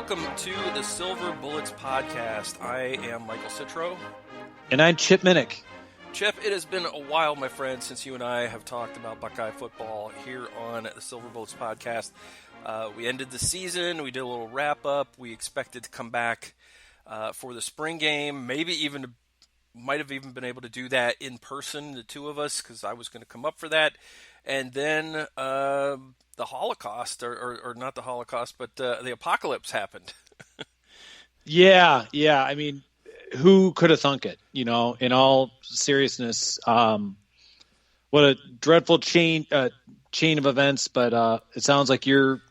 welcome to the Silver Bullets podcast. I am Michael Citro. And I'm Chip Minnick. Chip, it has been a while, my friend, since you and I have talked about Buckeye football here on the Silver Bullets podcast. We ended the season. We did a little wrap-up. We expected to come back for the spring game, might have even been able to do that in person, the two of us, because I was going to come up for that. And then the Holocaust, or not the Holocaust, but the apocalypse happened. Yeah. I mean, who could have thunk it? You know, in all seriousness, what a dreadful chain of events. But it sounds like you're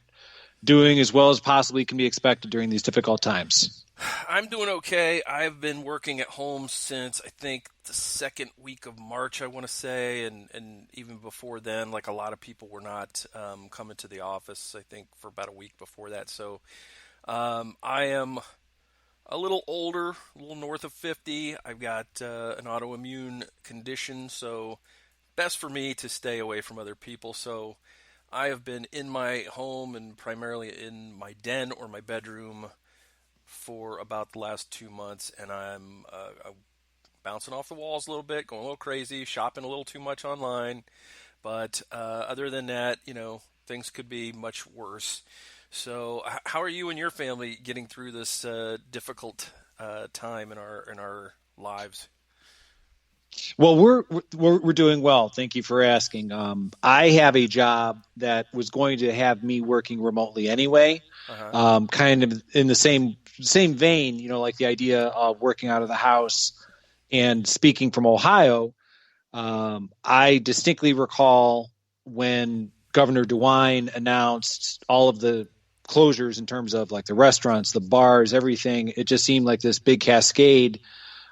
doing as well as possibly can be expected during these difficult times. I'm doing okay. I've been working at home since, I think, the second week of March, I want to say, and even before then, like a lot of people were not coming to the office, I think, for about a week before that. So I am a little older, a little north of 50. I've got an autoimmune condition, so best for me to stay away from other people. So I have been in my home and primarily in my den or my bedroom for about the last 2 months, and I'm bouncing off the walls a little bit, going a little crazy, shopping a little too much online. But other than that, you know, things could be much worse. So how are you and your family getting through this difficult time in our lives? Well, we're doing well. Thank you for asking. I have a job that was going to have me working remotely anyway, kind of in the same vein, you know, like the idea of working out of the house. And speaking from Ohio, I distinctly recall when Governor DeWine announced all of the closures in terms of like the restaurants, the bars, everything. It just seemed like this big cascade.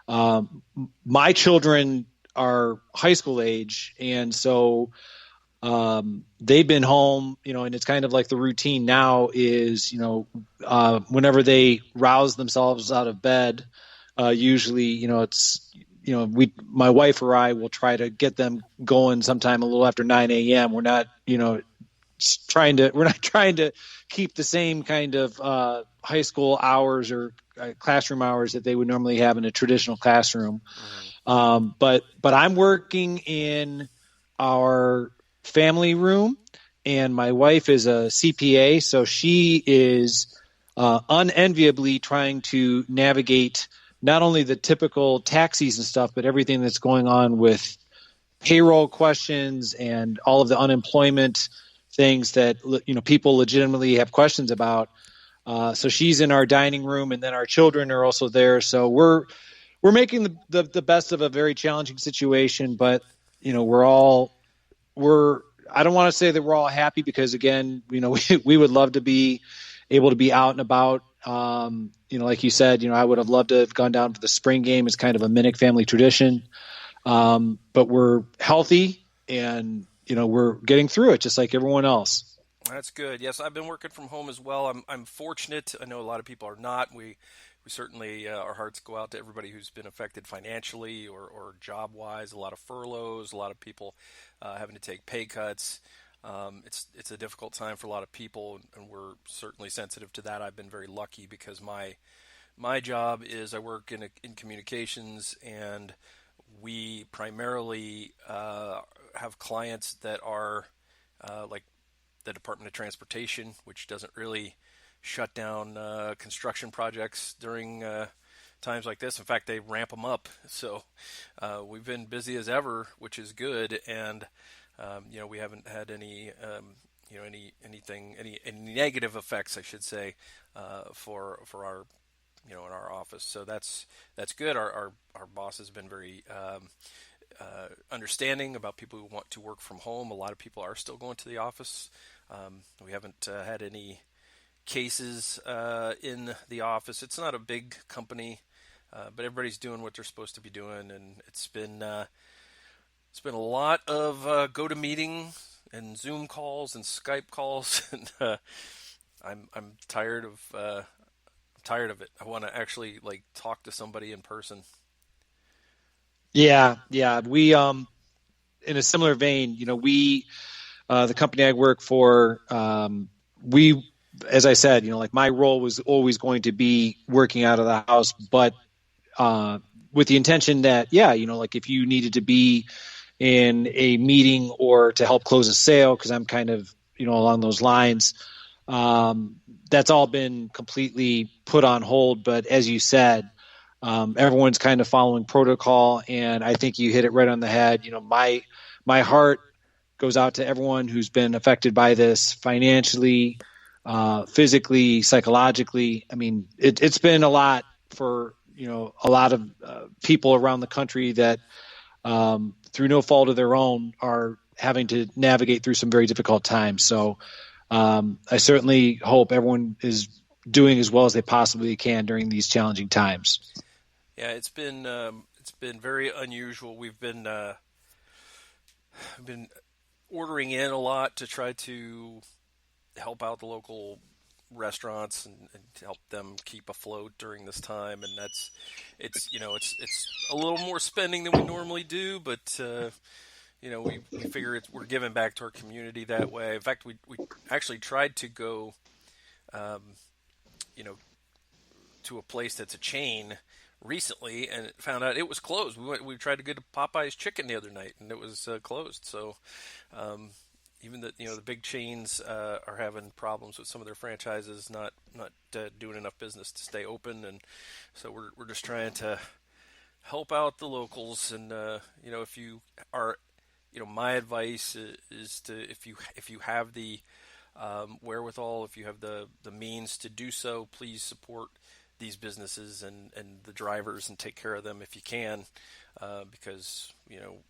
My children are high school age, and so they've been home, you know, and it's kind of like the routine now is, you know, whenever they rouse themselves out of bed, usually, you know, it's, you know, my wife or I will try to get them going sometime a little after 9 a.m. We're not, you know, trying to keep the same kind of high school hours or classroom hours that they would normally have in a traditional classroom. But I'm working in our family room, and my wife is a CPA, so she is unenviably trying to navigate not only the typical tax season stuff, but everything that's going on with payroll questions and all of the unemployment things that, you know, people legitimately have questions about. So she's in our dining room, and then our children are also there. So we're making the best of a very challenging situation, but, you know, I don't want to say that we're all happy because, again, you know, we would love to be able to be out and about. You know, like you said, you know, I would have loved to have gone down for the spring game. It's kind of a Minnick family tradition. But we're healthy and, you know, we're getting through it just like everyone else. That's good. Yes, I've been working from home as well. I'm fortunate. I know a lot of people are not. We certainly, our hearts go out to everybody who's been affected financially or job-wise. A lot of furloughs, a lot of people having to take pay cuts. It's a difficult time for a lot of people, and we're certainly sensitive to that. I've been very lucky because my job is I work in communications, and we primarily have clients that are like the Department of Transportation, which doesn't really shut down construction projects during times like this. In fact, they ramp them up. So we've been busy as ever, which is good. And you know, we haven't had any you know, any negative effects, I should say, for our, you know, in our office. So that's good. Our boss has been very understanding about people who want to work from home. A lot of people are still going to the office. We haven't had any cases in the office. It's not a big company, but everybody's doing what they're supposed to be doing, and it's been a lot of go to meetings and Zoom calls and Skype calls, and I'm tired of it. I want to actually like talk to somebody in person. Yeah. We in a similar vein, you know, we the company I work for, we as I said, like my role was always going to be working out of the house, but with the intention that, like if you needed to be in a meeting or to help close a sale, because I'm kind of, along those lines, that's all been completely put on hold. But as you said, everyone's kind of following protocol, and I think you hit it right on the head. My heart goes out to everyone who's been affected by this financially, physically, psychologically. I mean, it's been a lot for a lot of people around the country that, through no fault of their own, are having to navigate through some very difficult times. So I certainly hope everyone is doing as well as they possibly can during these challenging times. Yeah, it's been very unusual. We've been ordering in a lot to try to help out the local restaurants and help them keep afloat during this time. And it's a little more spending than we normally do, but we figure we're giving back to our community that way. In fact, we actually tried to go, to a place that's a chain recently, and found out it was closed. We tried to go to Popeye's Chicken the other night, and it was closed. So even the big chains are having problems with some of their franchises not doing enough business to stay open, and so we're just trying to help out the locals. And if you are, my advice is to, if you have the wherewithal, if you have the means to do so, please support these businesses and the drivers and take care of them if you can, because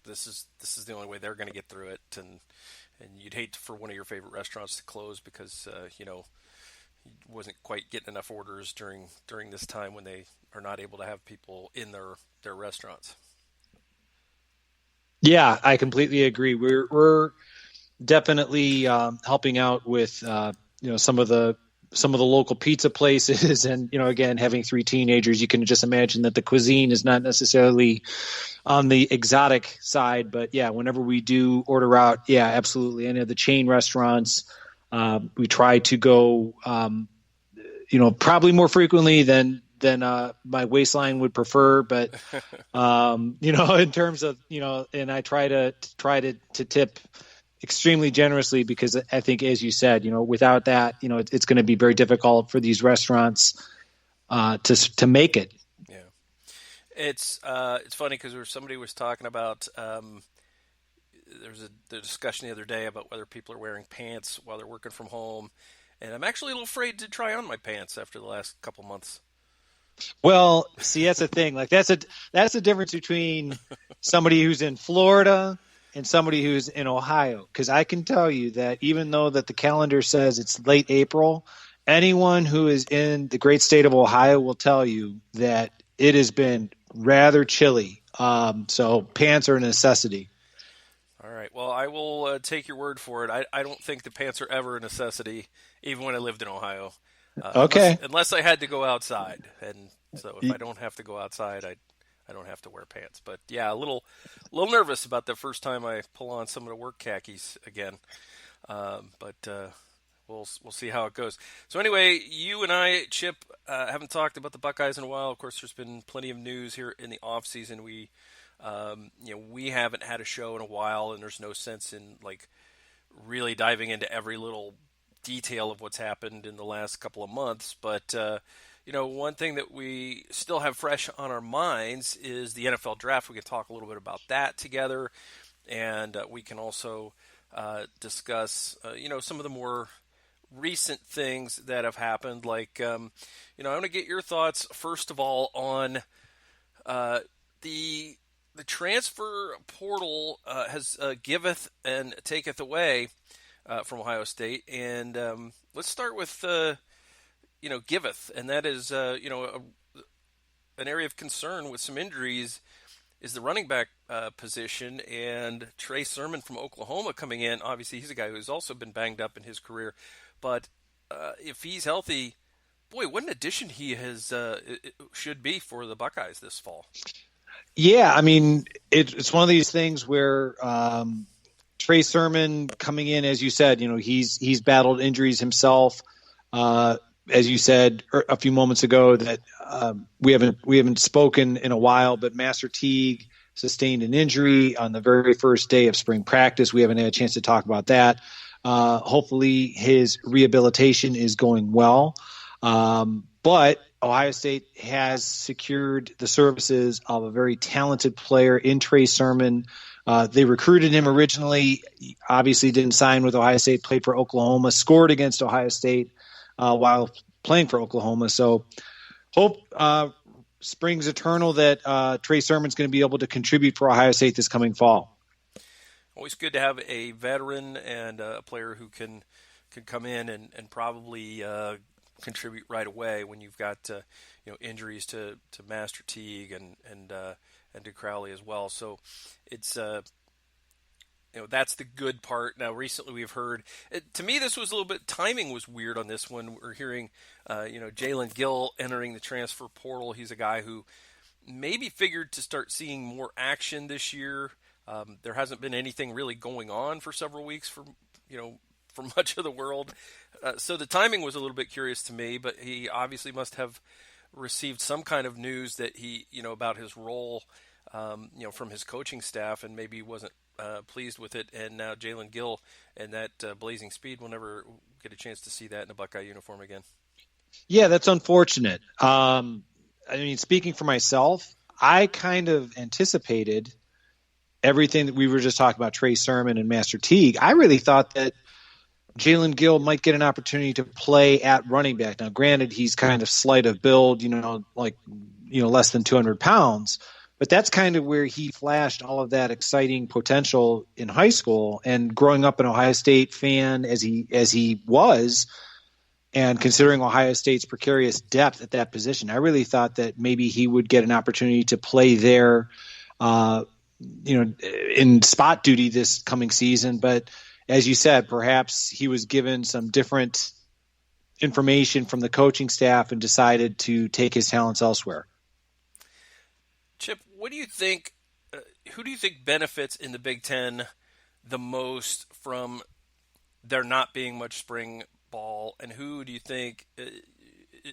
this is the only way they're going to get through it. And you'd hate for one of your favorite restaurants to close because you wasn't quite getting enough orders during this time when they are not able to have people in their restaurants. Yeah, I completely agree. We're definitely helping out with some of the local pizza places, and again, having 3 teenagers, you can just imagine that the cuisine is not necessarily on the exotic side. But yeah, whenever we do order out, yeah, absolutely, any of the chain restaurants, we try to go probably more frequently than my waistline would prefer, but in terms of and I try to tip extremely generously, because I think, as you said, without that, it's going to be very difficult for these restaurants to make it. Yeah, it's funny because somebody was talking about there was the discussion the other day about whether people are wearing pants while they're working from home, and I'm actually a little afraid to try on my pants after the last couple months. Well, see, that's the thing. Like that's the difference between somebody who's in Florida and somebody who's in Ohio. Because I can tell you that even though that the calendar says it's late April, anyone who is in the great state of Ohio will tell you that it has been rather chilly. So pants are a necessity. All right. Well, I will take your word for it. I don't think the pants are ever a necessity, even when I lived in Ohio. Okay. Unless I had to go outside, and so if I don't have to go outside, I don't have to wear pants. But yeah, a little nervous about the first time I pull on some of the work khakis again. But we'll see how it goes. So anyway, you and I, Chip, haven't talked about the Buckeyes in a while. Of course, there's been plenty of news here in the off season. We haven't had a show in a while, and there's no sense in really diving into every little detail of what's happened in the last couple of months. But one thing that we still have fresh on our minds is the NFL draft. We can talk a little bit about that together, and we can also discuss some of the more recent things that have happened. I want to get your thoughts first of all on the transfer portal has giveth and taketh away from Ohio State, and let's start with giveth, and that is an area of concern with some injuries is the running back position, and Trey Sermon from Oklahoma coming in. Obviously, he's a guy who's also been banged up in his career, but if he's healthy, boy, what an addition he should be for the Buckeyes this fall. Yeah, I mean, it's one of these things where Trey Sermon coming in, as you said, he's battled injuries himself. As you said a few moments ago, that we haven't spoken in a while, but Master Teague sustained an injury on the very first day of spring practice. We haven't had a chance to talk about that. Hopefully his rehabilitation is going well. But Ohio State has secured the services of a very talented player in Trey Sermon. They recruited him originally, obviously didn't sign with Ohio State, played for Oklahoma, scored against Ohio State while playing for Oklahoma. So hope springs eternal that Trey Sermon's going to be able to contribute for Ohio State this coming fall. Always good to have a veteran and a player who can come in and probably contribute right away when you've got injuries to Master Teague and to Crowley as well. So it's that's the good part. Now, recently we've heard, to me, this was a little bit, timing was weird on this one. We're hearing, Jaelyn Gill entering the transfer portal. He's a guy who maybe figured to start seeing more action this year. There hasn't been anything really going on for several weeks for much of the world. So the timing was a little bit curious to me, but he obviously must have received some kind of news that he, about his role, from his coaching staff, and maybe wasn't pleased with it. And now Jaelyn Gill and that blazing speed, we'll never get a chance to see that in a Buckeye uniform again. Yeah, that's unfortunate. Speaking for myself, I kind of anticipated everything that we were just talking about, Trey Sermon and Master Teague. I really thought that Jaelyn Gill might get an opportunity to play at running back. Now, granted, he's kind of slight of build, less than 200 pounds, but that's kind of where he flashed all of that exciting potential in high school. And growing up an Ohio State fan as he was, and considering Ohio State's precarious depth at that position, I really thought that maybe he would get an opportunity to play there, in spot duty this coming season. But as you said, perhaps he was given some different information from the coaching staff and decided to take his talents elsewhere. Chip, what do you think? Who do you think benefits in the Big Ten the most from there not being much spring ball, and who do you think it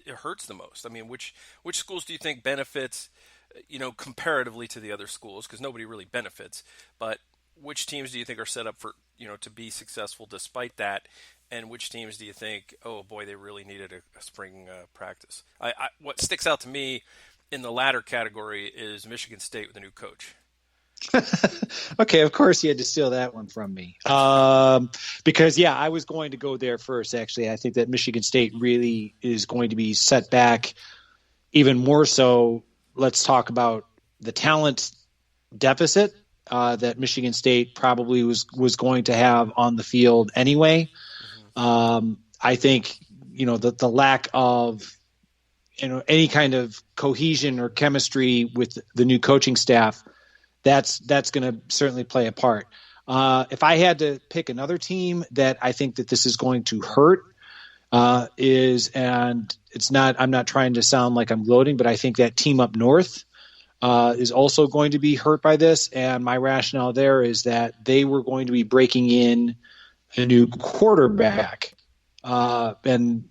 hurts the most? I mean, which schools do you think benefits, comparatively to the other schools? Because nobody really benefits, but which teams do you think are set up for to be successful despite that? And which teams do you think, oh boy, they really needed a spring practice? What sticks out to me in the latter category is Michigan State with a new coach. Okay, of course you had to steal that one from me. Because, I was going to go there first, actually. I think that Michigan State really is going to be set back even more so. Let's talk about the talent deficit that Michigan State probably was going to have on the field anyway. I think, the lack of any kind of cohesion or chemistry with the new coaching staff, that's going to certainly play a part. If I had to pick another team that I think that this is going to hurt, I'm not trying to sound like I'm gloating, but I think that team up north is also going to be hurt by this. And my rationale there is that they were going to be breaking in a new quarterback. And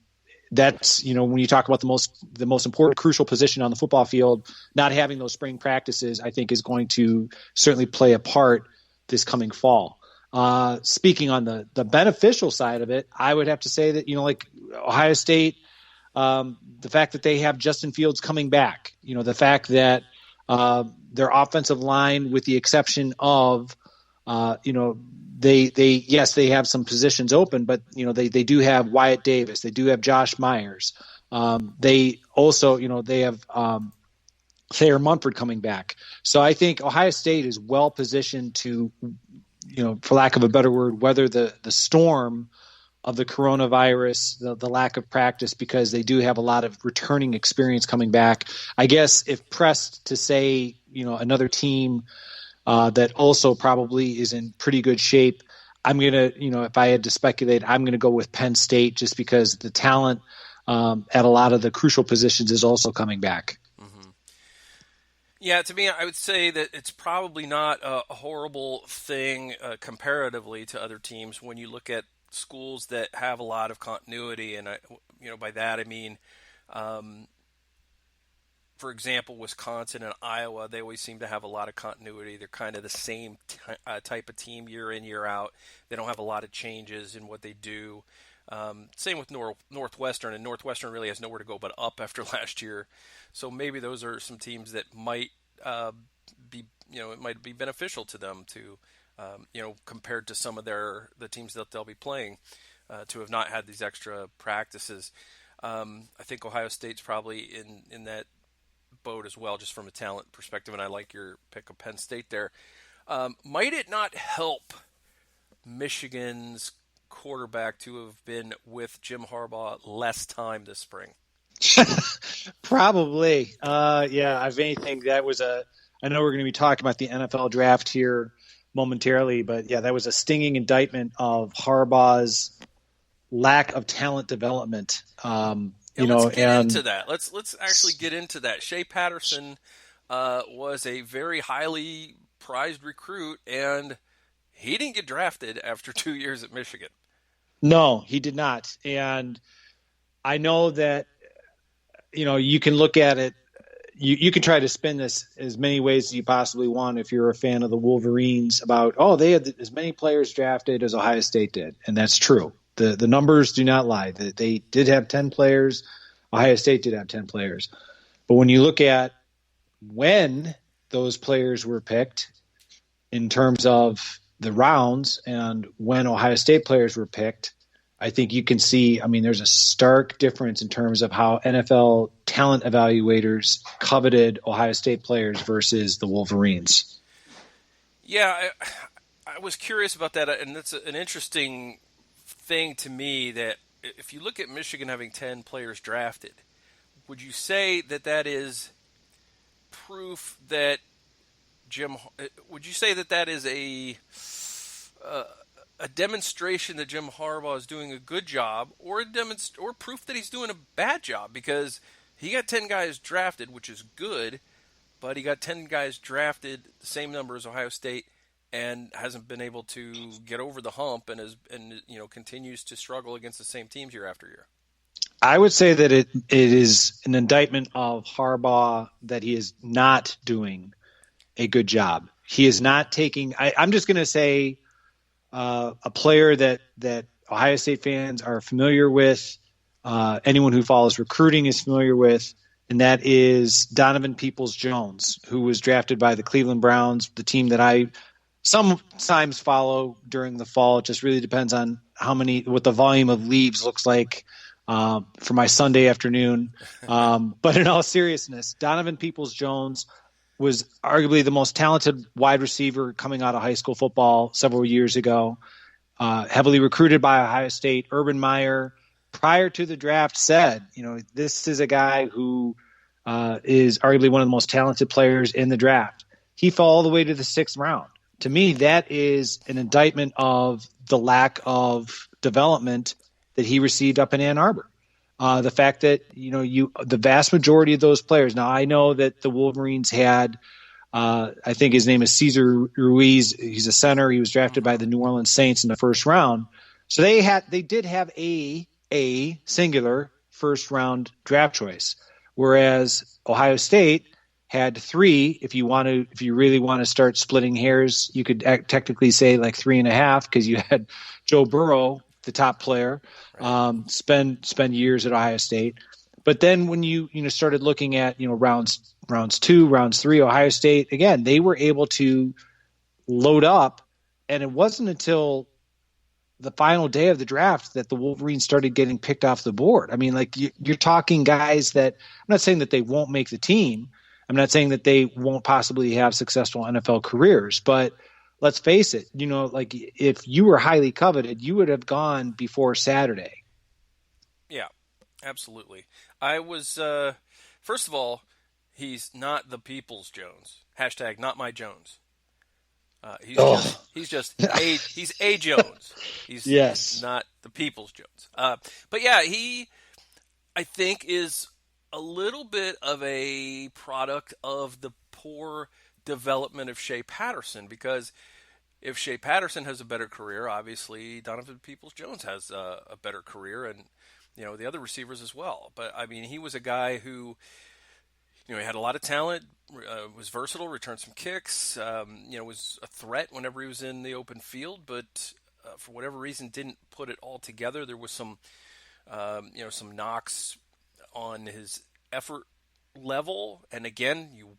that's, when you talk about the most important crucial position on the football field, not having those spring practices, I think is going to certainly play a part this coming fall. Speaking on the beneficial side of it, I would have to say that, like Ohio State, the fact that they have Justin Fields coming back, the fact that their offensive line, with the exception of, they have some positions open, but they do have Wyatt Davis, they do have Josh Myers. They also, they have Thayer Munford coming back. So I think Ohio State is well positioned to, for lack of a better word, weather the storm of the coronavirus, the lack of practice, because they do have a lot of returning experience coming back. I guess if pressed to say, another team that also probably is in pretty good shape, I'm going to, if I had to speculate, I'm going to go with Penn State, just because the talent at a lot of the crucial positions is also coming back. Mm-hmm. Yeah, to me, I would say that it's probably not a horrible thing comparatively to other teams when you look at schools that have a lot of continuity, and by that I mean, for example, Wisconsin and Iowa, they always seem to have a lot of continuity. They're kind of the same type of team year in, year out. They don't have a lot of changes in what they do. Same with Northwestern, and Northwestern really has nowhere to go but up after last year. So maybe those are some teams that might be, it might be beneficial to them to, compared to some of the teams that they'll be playing, to have not had these extra practices. I think Ohio State's probably in that boat as well, just from a talent perspective, and I like your pick of Penn State there. Might it not help Michigan's quarterback to have been with Jim Harbaugh less time this spring? Probably. Yeah, if anything, that was I know we're going to be talking about the NFL draft here momentarily, but yeah, that was a stinging indictment of Harbaugh's lack of talent development. Let's get into that. Let's actually get into that. Shea Patterson was a very highly prized recruit, and he didn't get drafted after 2 years at Michigan. No, he did not. And I know that, you can look at it. You can try to spin this as many ways as you possibly want if you're a fan of the Wolverines about, they had as many players drafted as Ohio State did. And that's true. The numbers do not lie. They did have 10 players. Ohio State did have 10 players. But when you look at when those players were picked in terms of the rounds and when Ohio State players were picked, I think you can see, there's a stark difference in terms of how NFL talent evaluators coveted Ohio State players versus the Wolverines. Yeah, I was curious about that, and that's an interesting thing to me that if you look at Michigan having 10 players drafted, would you say that is proof that would you say that is a demonstration that Jim Harbaugh is doing a good job, or proof that he's doing a bad job? Because he got 10 guys drafted, which is good, but he got 10 guys drafted, the same number as Ohio State, and hasn't been able to get over the hump, and continues to struggle against the same teams year after year. I would say that it is an indictment of Harbaugh that he is not doing a good job. He is not taking. I'm just going to say a player that Ohio State fans are familiar with, anyone who follows recruiting is familiar with, and that is Donovan Peoples-Jones, who was drafted by the Cleveland Browns, the team that I sometimes follow during the fall. It just really depends on what the volume of leaves looks like for my Sunday afternoon. But in all seriousness, Donovan Peoples-Jones was arguably the most talented wide receiver coming out of high school football several years ago, heavily recruited by Ohio State. Urban Meyer, prior to the draft, said, this is a guy who is arguably one of the most talented players in the draft. He fell all the way to the 6th round. To me, that is an indictment of the lack of development that he received up in Ann Arbor. The fact that, the vast majority of those players, now I know that the Wolverines had, I think his name is Cesar Ruiz. He's a center. He was drafted by the New Orleans Saints in the 1st round. So they did have a singular 1st round draft choice, whereas Ohio State had 3. If you really want to start splitting hairs, you could technically say like 3.5, because you had Joe Burrow, the top player, spend years at Ohio State. But then when you started looking at rounds 2, rounds 3, Ohio State, again, they were able to load up, and it wasn't until the final day of the draft that the Wolverines started getting picked off the board. You're talking guys that, I'm not saying that they won't make the team. I'm not saying that they won't possibly have successful NFL careers, but let's face it, if you were highly coveted, you would have gone before Saturday. Yeah, absolutely. I was, first of all, he's not the Peoples Jones. # not my Jones. He's a Jones. He's not the Peoples Jones. But yeah, I think is a little bit of a product of the poor development of Shea Patterson, because if Shea Patterson has a better career, obviously Donovan Peoples-Jones has a better career, and the other receivers as well. But I mean, he was a guy who he had a lot of talent, was versatile, returned some kicks, was a threat whenever he was in the open field, but for whatever reason didn't put it all together. There was some some knocks on his effort level, and again, you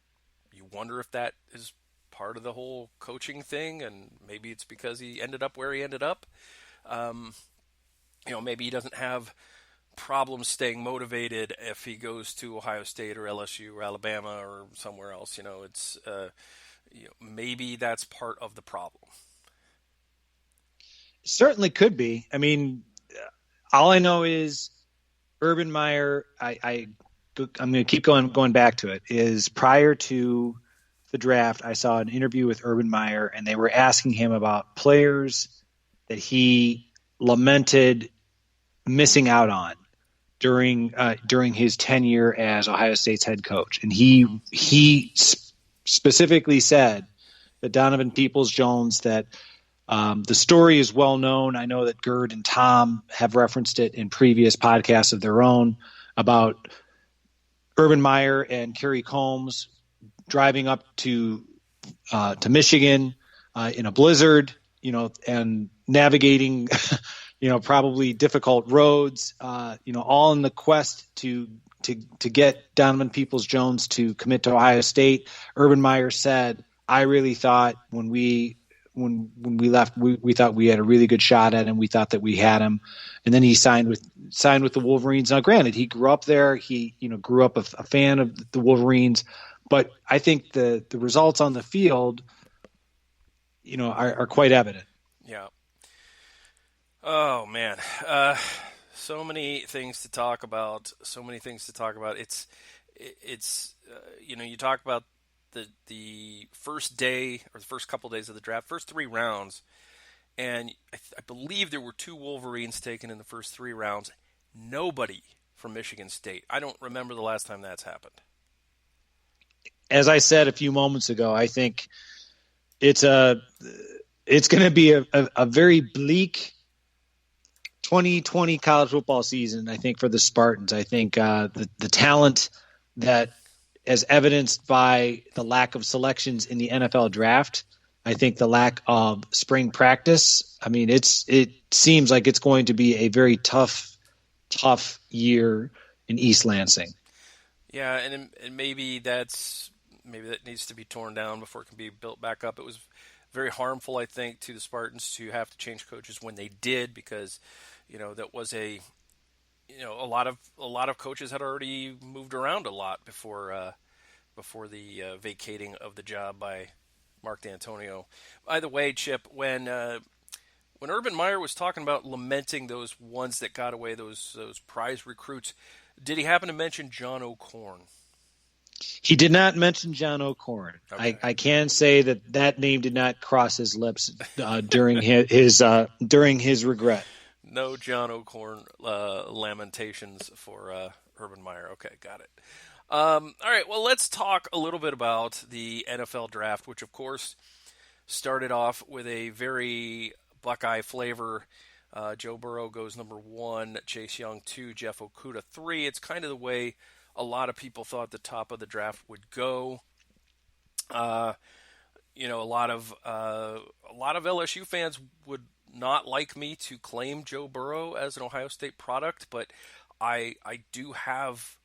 wonder if that is part of the whole coaching thing, and maybe it's because he ended up where he ended up. Maybe he doesn't have problems staying motivated if he goes to Ohio State or LSU or Alabama or somewhere else. It's maybe that's part of the problem. Certainly could be. I mean, all I know is Urban Meyer. I'm going to keep going back to it. Is prior to the draft, I saw an interview with Urban Meyer, and they were asking him about players that he lamented missing out on during his tenure as Ohio State's head coach, and he specifically said that Donovan Peoples-Jones, that the story is well known. I know that Gerd and Tom have referenced it in previous podcasts of their own about Urban Meyer and Kerry Combs driving up to Michigan in a blizzard, and navigating, probably difficult roads, all in the quest to get Donovan Peoples-Jones to commit to Ohio State. Urban Meyer said, "I really thought when we left, we thought we had a really good shot at him. We thought that we had him." And then he signed with the Wolverines. Now, granted, he grew up there. He, grew up a fan of the Wolverines. But I think the results on the field, are quite evident. Yeah. Oh, man. So many things to talk about. It's you talk about the first day or the first couple days of the draft, first 3 rounds, and I believe there were 2 Wolverines taken in the first 3 rounds. Nobody from Michigan State. I don't remember the last time that's happened. As I said a few moments ago, I think it's going to be a very bleak 2020 college football season, I think, for the Spartans. I think the talent that, as evidenced by the lack of selections in the NFL draft, I think the lack of spring practice. I mean, it seems like it's going to be a very tough year in East Lansing. Yeah, and maybe that needs to be torn down before it can be built back up. It was very harmful, I think, to the Spartans to have to change coaches when they did, because that was a lot of coaches had already moved around a lot before the vacating of the job by Mark D'Antonio. By the way, Chip, when Urban Meyer was talking about lamenting those ones that got away, those prize recruits, did he happen to mention John O'Korn? He did not mention John O'Korn. Okay. I can say that name did not cross his lips during his regret. No John O'Korn lamentations for Urban Meyer. Okay, got it. All right, well, let's talk a little bit about the NFL draft, which, of course, started off with a very Buckeye flavor. Joe Burrow goes number 1, Chase Young 2, Jeff Okudah 3. It's kind of the way a lot of people thought the top of the draft would go. A lot of LSU fans would not like me to claim Joe Burrow as an Ohio State product, but I do have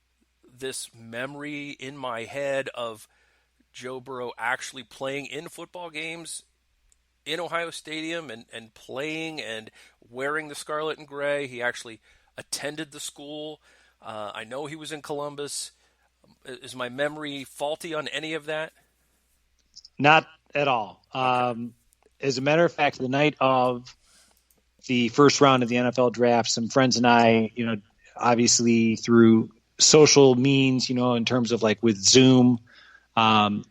this memory in my head of Joe Burrow actually playing in football games in Ohio Stadium and playing and wearing the scarlet and gray. He actually attended the school. I know he was in Columbus. Is my memory faulty on any of that? Not at all. Okay. As a matter of fact, the night of the first round of the NFL draft, some friends and I, obviously through social means, in terms of like with Zoom, our,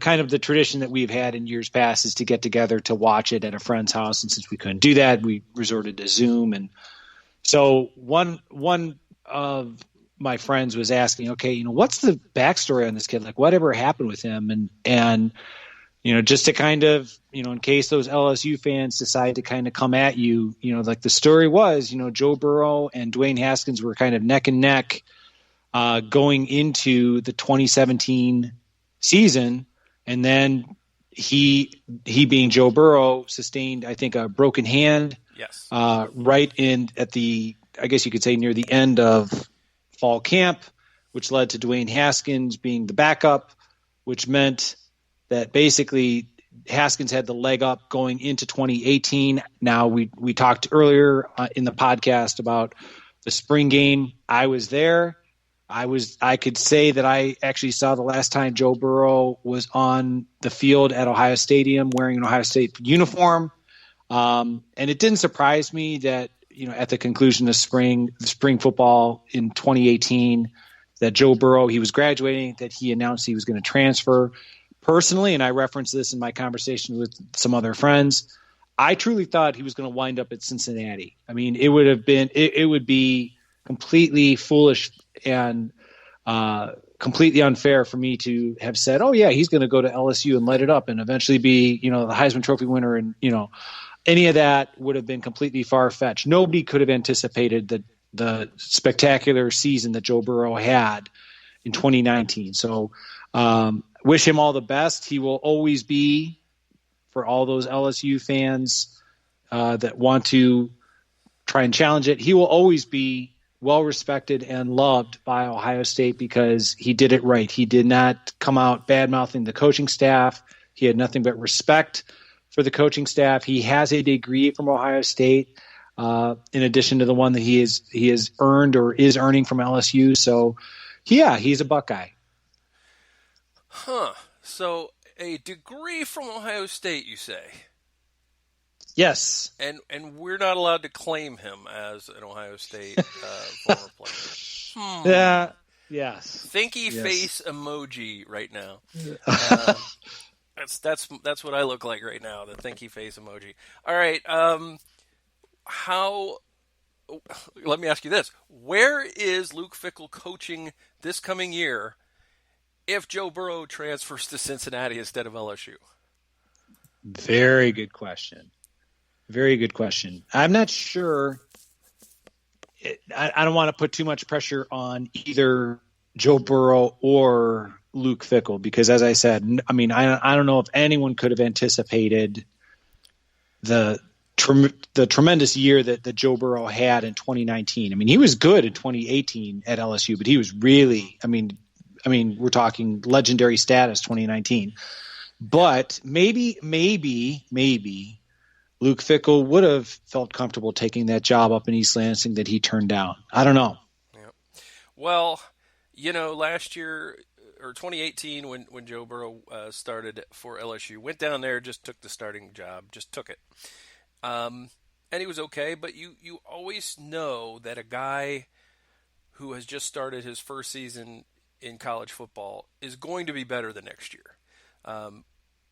kind of the tradition that we've had in years past is to get together to watch it at a friend's house. And since we couldn't do that, we resorted to Zoom. And so one of my friends was asking, okay, what's the backstory on this kid? Like, whatever happened with him? And just to kind of, in case those LSU fans decide to kind of come at you, like the story was, Joe Burrow and Dwayne Haskins were kind of neck and neck going into the 2017 season. And then he being Joe Burrow sustained, I think, a broken hand. Yes. Right at the, I guess you could say, near the end of fall camp, which led to Dwayne Haskins being the backup, which meant that basically Haskins had the leg up going into 2018. Now we talked earlier in the podcast about the spring game. I was there. I could say that I actually saw the last time Joe Burrow was on the field at Ohio Stadium wearing an Ohio State uniform. And it didn't surprise me that, at the conclusion of spring football in 2018, that Joe Burrow, he was graduating, that he announced he was going to transfer. Personally, and I referenced this in my conversation with some other friends, I truly thought he was going to wind up at Cincinnati. I mean, it would be completely foolish and completely unfair for me to have said, oh yeah, he's going to go to LSU and light it up and eventually be, the Heisman Trophy winner. And, any of that would have been completely far-fetched. Nobody could have anticipated the spectacular season that Joe Burrow had in 2019. So, wish him all the best. He will always be, for all those LSU fans that want to try and challenge it, he will always be well respected and loved by Ohio State because he did it right. He did not come out bad-mouthing the coaching staff. He had nothing but respect for the coaching staff. He has a degree from Ohio State, in addition to the one that he has earned or is earning from LSU. So, yeah, he's a Buckeye. Huh. So a degree from Ohio State, you say? Yes. And we're not allowed to claim him as an Ohio State former player. Yeah. Yes. Thinky face emoji right now. That's what I look like right now. The thinky face emoji. All right. Let me ask you this: where is Luke Fickell coaching this coming year if Joe Burrow transfers to Cincinnati instead of LSU? Very good question. Very good question. I'm not sure. I don't want to put too much pressure on either Joe Burrow or Luke Fickell because, as I said, I mean, I don't know if anyone could have anticipated the tremendous year that Joe Burrow had in 2019. I mean, he was good in 2018 at LSU, but he was really, I mean, we're talking legendary status 2019. But maybe Luke Fickell would have felt comfortable taking that job up in East Lansing that he turned down. I don't know. Yeah. Well, last year or 2018 when Joe Burrow started for LSU, went down there, just took the starting job, just took it. And he was okay, but you always know that a guy who has just started his first season in college football is going to be better the next year.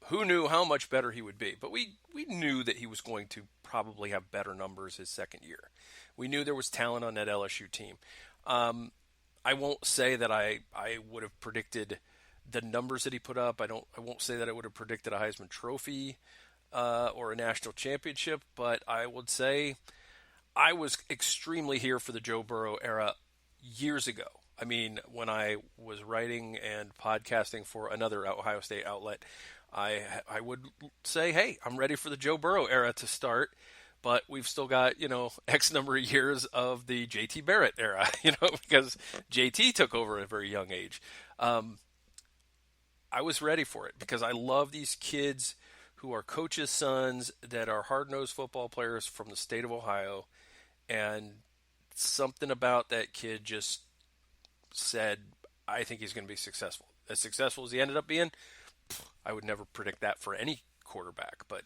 Who knew how much better he would be? But we knew that he was going to probably have better numbers his second year. We knew there was talent on that LSU team. I won't say that I would have predicted the numbers that he put up. I won't say that I would have predicted a Heisman Trophy or a national championship, but I would say I was extremely here for the Joe Burrow era years ago. I mean, when I was writing and podcasting for another Ohio State outlet, I would say, hey, I'm ready for the Joe Burrow era to start, but we've still got, X number of years of the JT Barrett era, because JT took over at a very young age. I was ready for it because I love these kids who are coaches' sons that are hard-nosed football players from the state of Ohio, and something about that kid just said, I think he's going to be successful. As successful as he ended up being, I would never predict that for any quarterback. But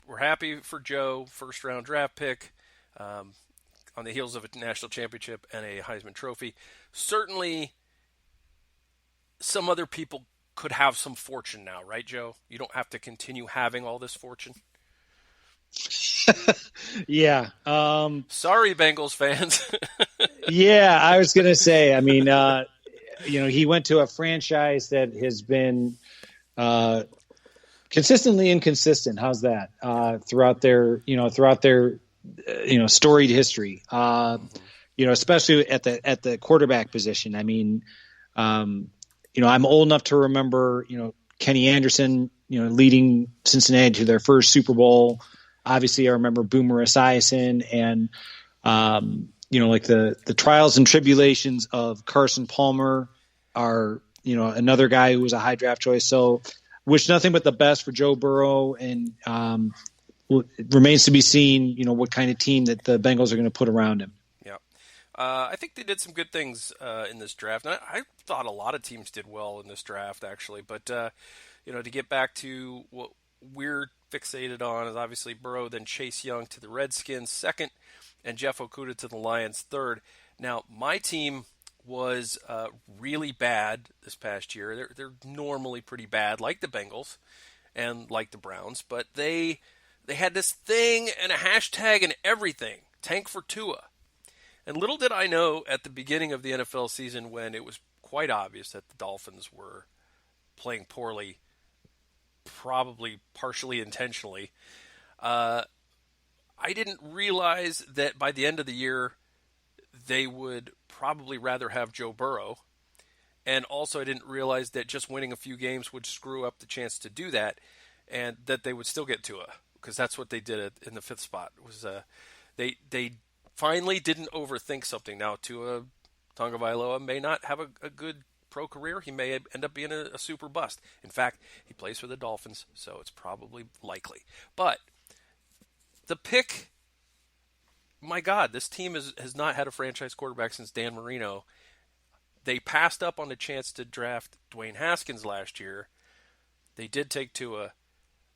we're happy for Joe, first-round draft pick, on the heels of a national championship and a Heisman Trophy. Certainly, some other people could have some fortune now, right, Joe? You don't have to continue having all this fortune. Yeah. Sorry, Bengals fans. Yeah, I was going to say, I mean, he went to a franchise that has been consistently inconsistent. How's that? Throughout their storied history. Especially at the quarterback position. I mean, I'm old enough to remember, Kenny Anderson, leading Cincinnati to their first Super Bowl. Obviously, I remember Boomer Esiason and, like the trials and tribulations of Carson Palmer are, another guy who was a high draft choice. So wish nothing but the best for Joe Burrow, and it remains to be seen, what kind of team that the Bengals are going to put around him. Yeah. I think they did some good things in this draft. And I thought a lot of teams did well in this draft, actually. But, to get back to what we're fixated on is obviously Burrow, then Chase Young to the Redskins second, and Jeff Okudah to the Lions third. Now, my team was really bad this past year. They're normally pretty bad, like the Bengals and like the Browns, but they had this thing and a hashtag and everything, tank for Tua. And little did I know at the beginning of the NFL season, when it was quite obvious that the Dolphins were playing poorly, probably partially intentionally, I didn't realize that by the end of the year, they would probably rather have Joe Burrow. And also I didn't realize that just winning a few games would screw up the chance to do that, and that they would still get Tua, because that's what they did in the fifth spot. Was they finally didn't overthink something. Now, Tua Tagovailoa may not have a good pro career. He may end up being a super bust. In fact, he plays for the Dolphins, so it's probably likely. But the pick, my God, this team has not had a franchise quarterback since Dan Marino. They passed up on the chance to draft Dwayne Haskins last year. They did take Tua.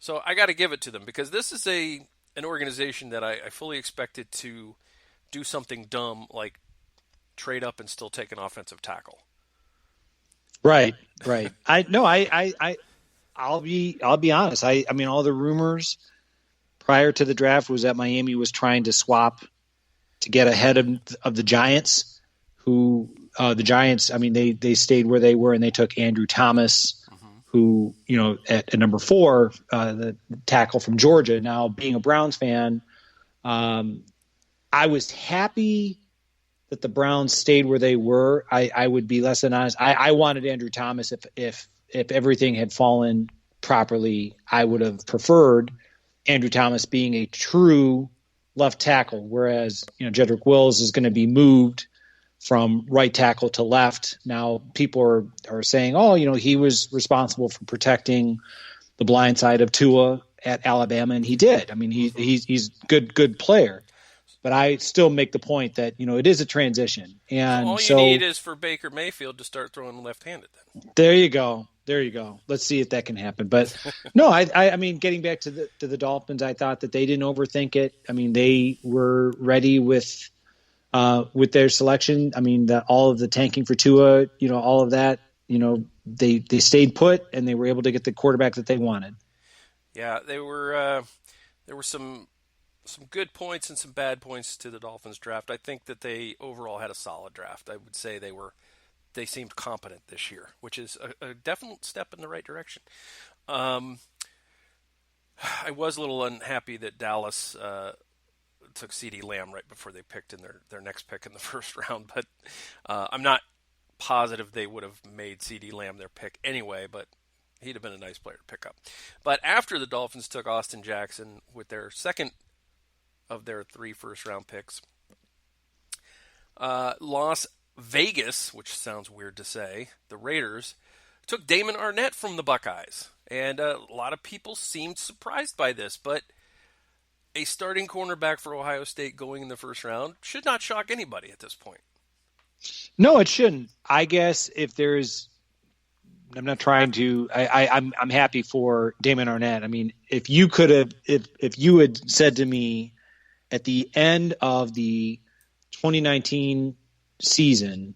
So I got to give it to them, because this is an organization that I fully expected to do something dumb like trade up and still take an offensive tackle. Right. I'll be honest. I mean, all the rumors prior to the draft was that Miami was trying to swap to get ahead of the Giants, who the Giants, I mean, they stayed where they were and they took Andrew Thomas, who, at number 4, the tackle from Georgia. Now, being a Browns fan, I was happy that the Browns stayed where they were. I would be less than honest. I wanted Andrew Thomas. If everything had fallen properly, I would have preferred Andrew Thomas being a true left tackle, whereas Jedrick Wills is going to be moved from right tackle to left. Now people are saying, he was responsible for protecting the blind side of Tua at Alabama, and he did. I mean, he's good player. But I still make the point that, it is a transition. And all you need is for Baker Mayfield to start throwing left-handed then. There you go. Let's see if that can happen. But no, I mean, getting back to the Dolphins, I thought that they didn't overthink it. I mean, they were ready with their selection. I mean, all of the tanking for Tua, all of that, they stayed put and they were able to get the quarterback that they wanted. Yeah, there were some good points and some bad points to the Dolphins draft. I think that they overall had a solid draft. I would say they seemed competent this year, which is a definite step in the right direction. I was a little unhappy that Dallas took CeeDee Lamb right before they picked in their next pick in the first round, but I'm not positive they would have made CeeDee Lamb their pick anyway, but he'd have been a nice player to pick up. But after the Dolphins took Austin Jackson with their second of their 3 first-round picks, Las Vegas, which sounds weird to say, the Raiders, took Damon Arnett from the Buckeyes. And a lot of people seemed surprised by this, but a starting cornerback for Ohio State going in the first round should not shock anybody at this point. No, it shouldn't. I guess if there's – I'm not trying to – I'm happy for Damon Arnett. I mean, if you had said to me at the end of the 2019 season,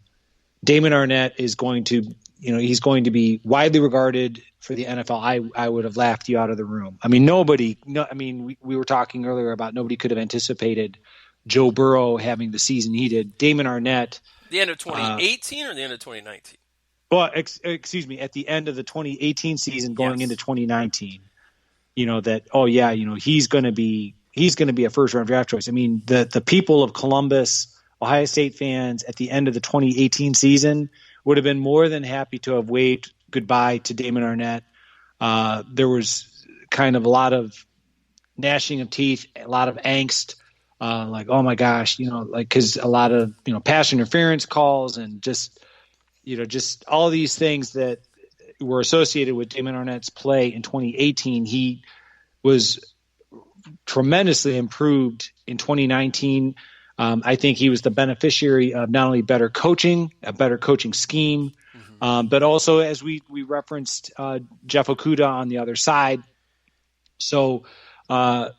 Damon Arnett is going to – he's going to be widely regarded for the NFL, I would have laughed you out of the room. I mean, we were talking earlier about nobody could have anticipated Joe Burrow having the season he did. Damon Arnett. The end of 2018 or the end of 2019? Well, excuse me, at the end of the 2018 season going into Yes. 2019, that, oh yeah, he's going to be a first round draft choice. I mean, the people of Columbus, Ohio State fans at the end of the 2018 season would have been more than happy to have waved goodbye to Damon Arnett. There was kind of a lot of gnashing of teeth, a lot of angst, like, oh my gosh, because a lot of, pass interference calls and just all these things that were associated with Damon Arnett's play in 2018. He was tremendously improved in 2019. I think he was the beneficiary of not only better coaching, a better coaching scheme, but also, as we referenced, Jeff Okudah on the other side. So I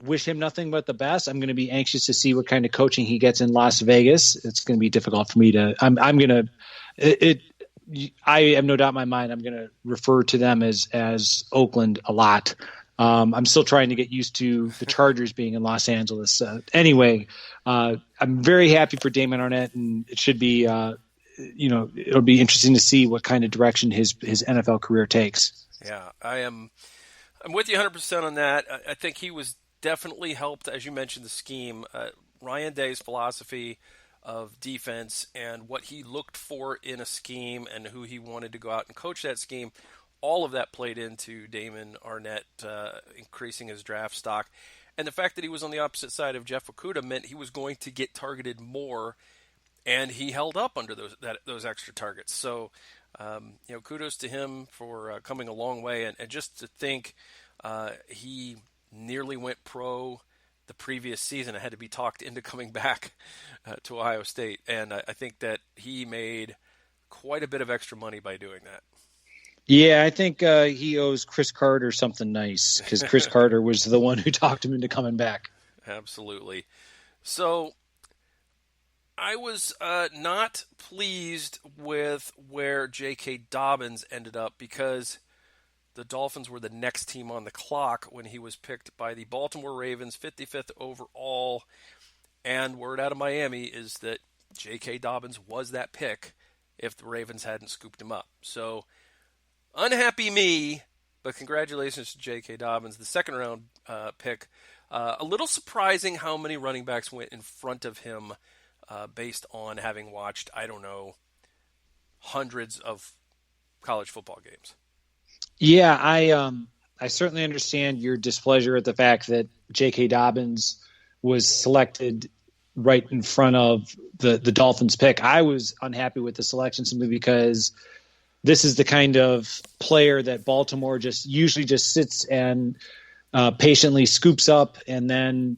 wish him nothing but the best. I'm going to be anxious to see what kind of coaching he gets in Las Vegas. It's going to be difficult for me to. I have no doubt in my mind I'm going to refer to them as Oakland a lot. I'm still trying to get used to the Chargers being in Los Angeles. Anyway, I'm very happy for Damon Arnett, and it should be, it'll be interesting to see what kind of direction his NFL career takes. Yeah, I'm with you 100% on that. I think he was definitely helped, as you mentioned, the scheme. Ryan Day's philosophy of defense and what he looked for in a scheme and who he wanted to go out and coach that scheme, all of that played into Damon Arnett increasing his draft stock. And the fact that he was on the opposite side of Jeff Okudah meant he was going to get targeted more, and he held up under those extra targets. So, kudos to him for coming a long way. And just to think he nearly went pro the previous season. I had to be talked into coming back to Ohio State. And I think that he made quite a bit of extra money by doing that. Yeah, I think he owes Chris Carter something nice, because Chris Carter was the one who talked him into coming back. Absolutely. So I was not pleased with where J.K. Dobbins ended up, because the Dolphins were the next team on the clock when he was picked by the Baltimore Ravens, 55th overall. And word out of Miami is that J.K. Dobbins was that pick if the Ravens hadn't scooped him up. So, unhappy me, but congratulations to J.K. Dobbins, the second round pick. A little surprising how many running backs went in front of him based on having watched, hundreds of college football games. Yeah, I certainly understand your displeasure at the fact that J.K. Dobbins was selected right in front of the Dolphins pick. I was unhappy with the selection simply because this is the kind of player that Baltimore usually just sits and patiently scoops up, and then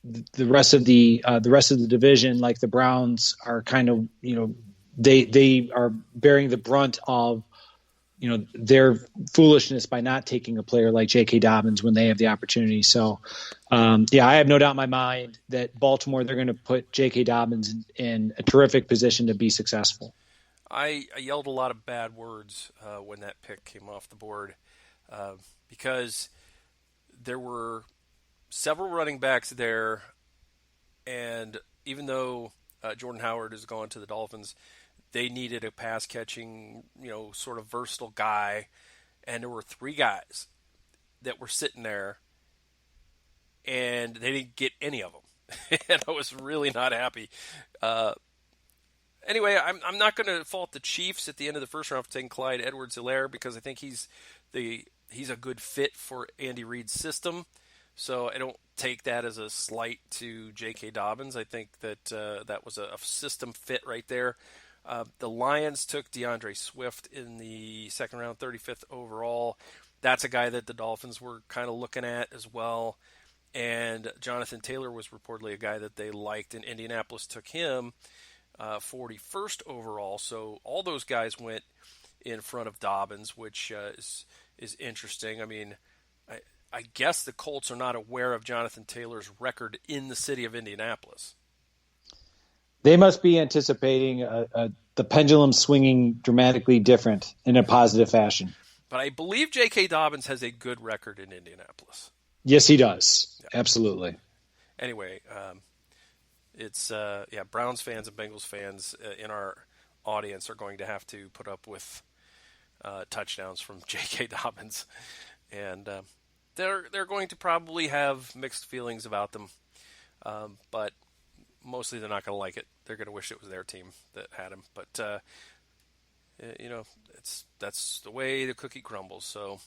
the rest of the division, like the Browns, are kind of, they are bearing the brunt of their foolishness by not taking a player like J.K. Dobbins when they have the opportunity. So, I have no doubt in my mind that Baltimore, they're going to put J.K. Dobbins in a terrific position to be successful. I yelled a lot of bad words when that pick came off the board because there were several running backs there, and even though Jordan Howard has gone to the Dolphins, they needed a pass-catching, sort of versatile guy, and there were three guys that were sitting there, and they didn't get any of them, and I was really not happy. Anyway, I'm not going to fault the Chiefs at the end of the first round for taking Clyde Edwards-Helaire, because I think he's a good fit for Andy Reid's system. So I don't take that as a slight to J.K. Dobbins. I think that that was a system fit right there. The Lions took DeAndre Swift in the second round, 35th overall. That's a guy that the Dolphins were kind of looking at as well. And Jonathan Taylor was reportedly a guy that they liked, and Indianapolis took him 41st overall. So all those guys went in front of Dobbins, which is interesting. I mean, I guess the Colts are not aware of Jonathan Taylor's record in the city of Indianapolis. They must be anticipating the pendulum swinging dramatically different in a positive fashion. But I believe J.K. Dobbins has a good record in Indianapolis. Yes, he does. Yeah. Absolutely. Anyway, it's Browns fans and Bengals fans in our audience are going to have to put up with touchdowns from J.K. Dobbins, and they're going to probably have mixed feelings about them, but mostly they're not going to like it. They're going to wish it was their team that had him, but that's the way the cookie crumbles. So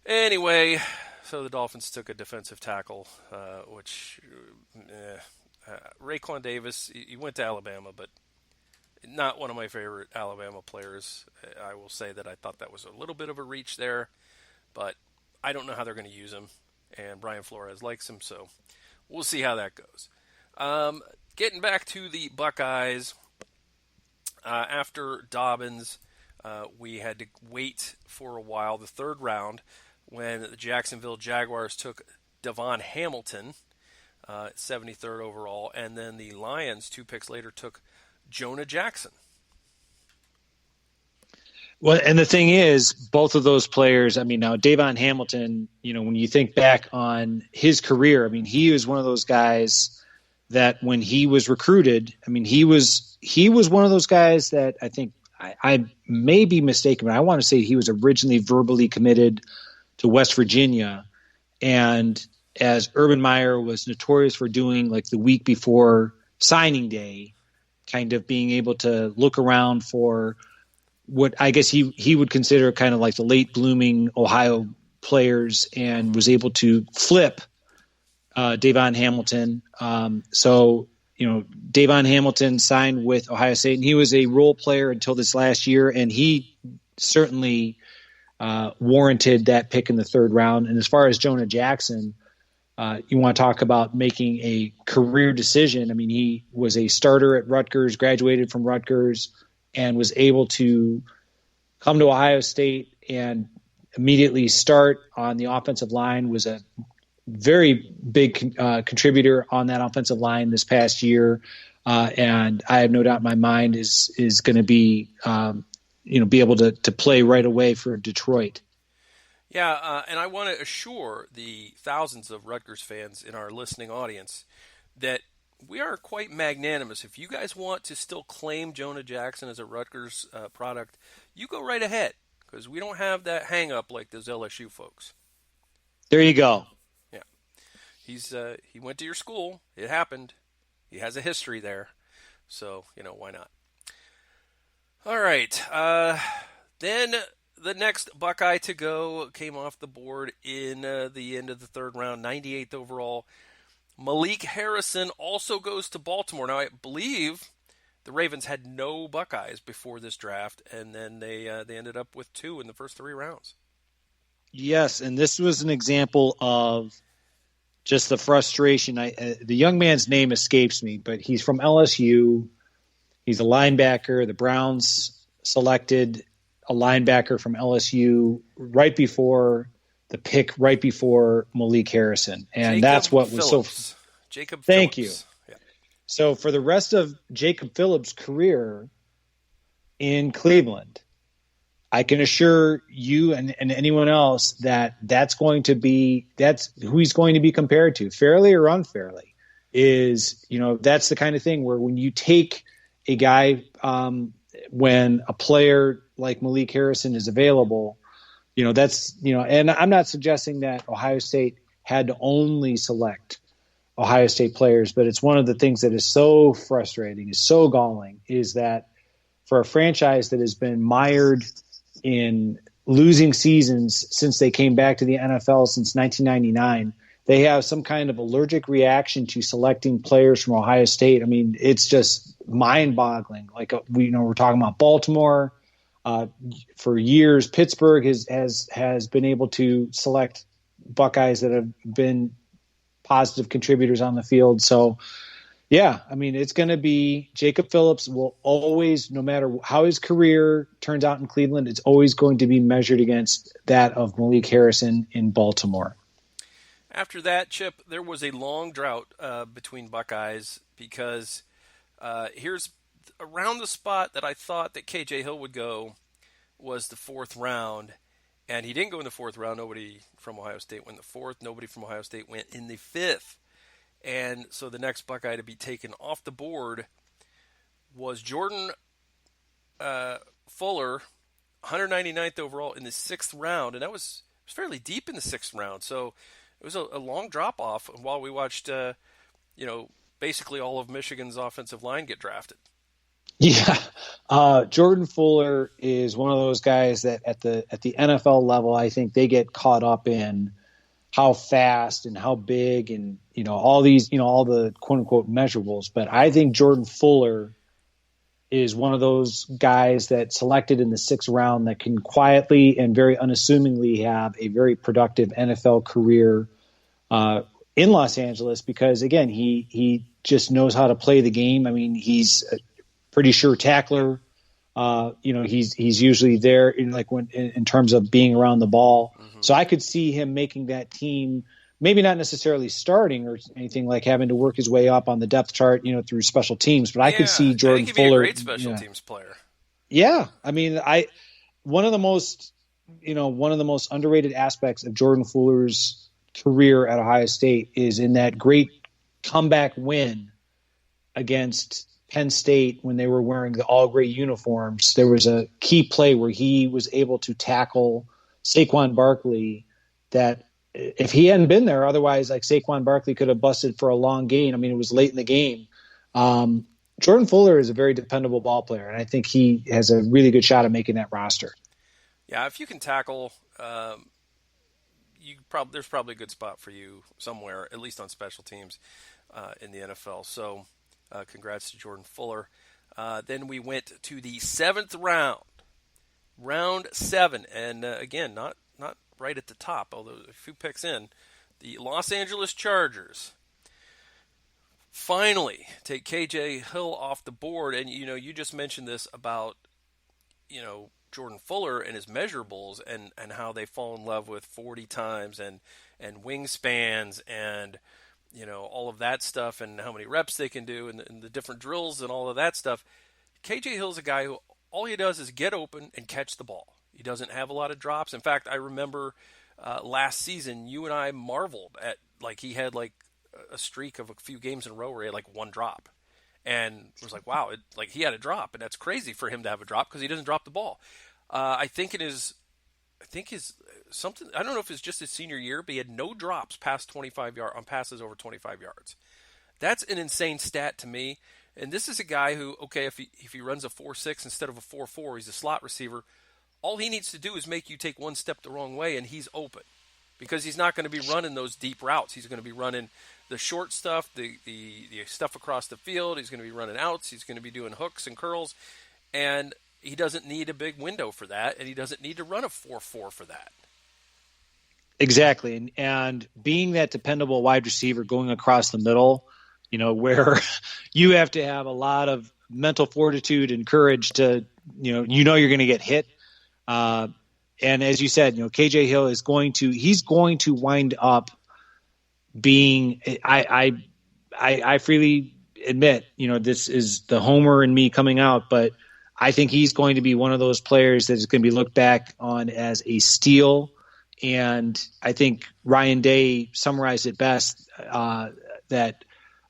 anyway, so the Dolphins took a defensive tackle, which Raekwon Davis. He went to Alabama, but not one of my favorite Alabama players. I will say that I thought that was a little bit of a reach there, but I don't know how they're going to use him, and Brian Flores likes him, so we'll see how that goes. Getting back to the Buckeyes, after Dobbins, we had to wait for a while, the third round, when the Jacksonville Jaguars took Devon Hamilton, 73rd overall, and then the Lions, 2 picks later, took Jonah Jackson. Well, and the thing is, both of those players, I mean, now Devon Hamilton, when you think back on his career, I mean, he was one of those guys that when he was recruited, I mean, he was one of those guys that I think I may be mistaken, but I want to say he was originally verbally committed to West Virginia. And as Urban Meyer was notorious for doing, like the week before signing day, kind of being able to look around for what I guess he would consider kind of like the late blooming Ohio players, and was able to flip Devon Hamilton. So Devon Hamilton signed with Ohio State, and he was a role player until this last year, and he certainly warranted that pick in the third round. And as far as Jonah Jackson, you want to talk about making a career decision. I mean, he was a starter at Rutgers, graduated from Rutgers, and was able to come to Ohio State and immediately start on the offensive line, was a very big contributor on that offensive line this past year. And I have no doubt in my mind is going to be, be able to play right away for Detroit. Yeah, and I want to assure the thousands of Rutgers fans in our listening audience that we are quite magnanimous. If you guys want to still claim Jonah Jackson as a Rutgers product, you go right ahead, because we don't have that hang-up like those LSU folks. There you go. Yeah. He went to your school. It happened. He has a history there. So, why not? All right. Then the next Buckeye to go came off the board in the end of the third round, 98th overall. Malik Harrison also goes to Baltimore. Now, I believe the Ravens had no Buckeyes before this draft, and then they ended up with 2 in the first 3 rounds. Yes, and this was an example of just the frustration. The young man's name escapes me, but he's from LSU. He's a linebacker. The Browns selected a linebacker from LSU right before the pick, right before Malik Harrison. And that's what was so – Jacob Thank Phillips. you. Yeah. So for the rest of Jacob Phillips' career in Cleveland, I can assure you and anyone else that that's who he's going to be compared to, fairly or unfairly, is, that's the kind of thing where when you take a guy, when a player like Malik Harrison is available, and I'm not suggesting that Ohio State had to only select Ohio State players, but it's one of the things that is so frustrating, is so galling, is that for a franchise that has been mired in losing seasons since they came back to the NFL since 1999, they have some kind of allergic reaction to selecting players from Ohio State. I mean, it's just mind-boggling. Like we're talking about Baltimore. For years, Pittsburgh has been able to select Buckeyes that have been positive contributors on the field. So, yeah, I mean, it's going to be Jacob Phillips will always, no matter how his career turns out in Cleveland, it's always going to be measured against that of Malik Harrison in Baltimore. After that, Chip, there was a long drought between Buckeyes, because here's around the spot that I thought that KJ Hill would go was the 4th round, and he didn't go in the 4th round. Nobody from Ohio State went in the 4th. Nobody from Ohio State went in the 5th. And so the next Buckeye to be taken off the board was Jordan Fuller, 199th overall in the sixth round, and that was fairly deep in the sixth round. So it was a long drop off while we watched, basically all of Michigan's offensive line get drafted. Yeah, Jordan Fuller is one of those guys that at the NFL level, I think they get caught up in how fast and how big and all these all the quote unquote measurables. But I think Jordan Fuller is one of those guys that selected in the sixth round that can quietly and very unassumingly have a very productive NFL career in Los Angeles because again he just knows how to play the game. I mean he's pretty sure tackler. He's usually there in terms of being around the ball. Mm-hmm. So I could see him making that team, maybe not necessarily starting or anything like having to work his way up on the depth chart, through special teams. But I could see Jordan Fuller, be a great special teams player. Yeah, I mean, one of the most underrated aspects of Jordan Fuller's career at Ohio State is in that great comeback win against Penn State when they were wearing the all gray uniforms. There was a key play where he was able to tackle Saquon Barkley that if he hadn't been there, otherwise like Saquon Barkley could have busted for a long gain. I mean, it was late in the game. Jordan Fuller is a very dependable ball player, and I think he has a really good shot at making that roster. Yeah, if you can tackle, there's probably a good spot for you somewhere, at least on special teams in the NFL. So congrats to Jordan Fuller. Then we went to the seventh round, round 7, and again, not right at the top, although a few picks in, the Los Angeles Chargers finally take KJ Hill off the board. And you just mentioned this about Jordan Fuller and his measurables and how they fall in love with 40 times and wingspans and all of that stuff and how many reps they can do and the different drills and all of that stuff. KJ Hill's a guy who all he does is get open and catch the ball. He doesn't have a lot of drops. In fact, I remember last season you and I marveled at he had a streak of a few games in a row where he had one drop. And it was like, wow, he had a drop, and that's crazy for him to have a drop because he doesn't drop the ball. I think something. I don't know if it's just his senior year, but he had no drops past 25 yards on passes over 25 yards. That's an insane stat to me. And this is a guy who, okay, if he runs a 4.6 instead of a 4.4, he's a slot receiver. All he needs to do is make you take one step the wrong way, and he's open because he's not going to be running those deep routes. He's going to be running the short stuff, the stuff across the field. He's going to be running outs. He's going to be doing hooks and curls, and he doesn't need a big window for that, and he doesn't need to run a 4.4 for that. Exactly, and being that dependable wide receiver going across the middle, where you have to have a lot of mental fortitude and courage to, you're going to get hit. And as you said, KJ Hill he's going to wind up being, I freely admit, this is the homer in me coming out, but I think he's going to be one of those players that is going to be looked back on as a steal. And I think Ryan Day summarized it best, that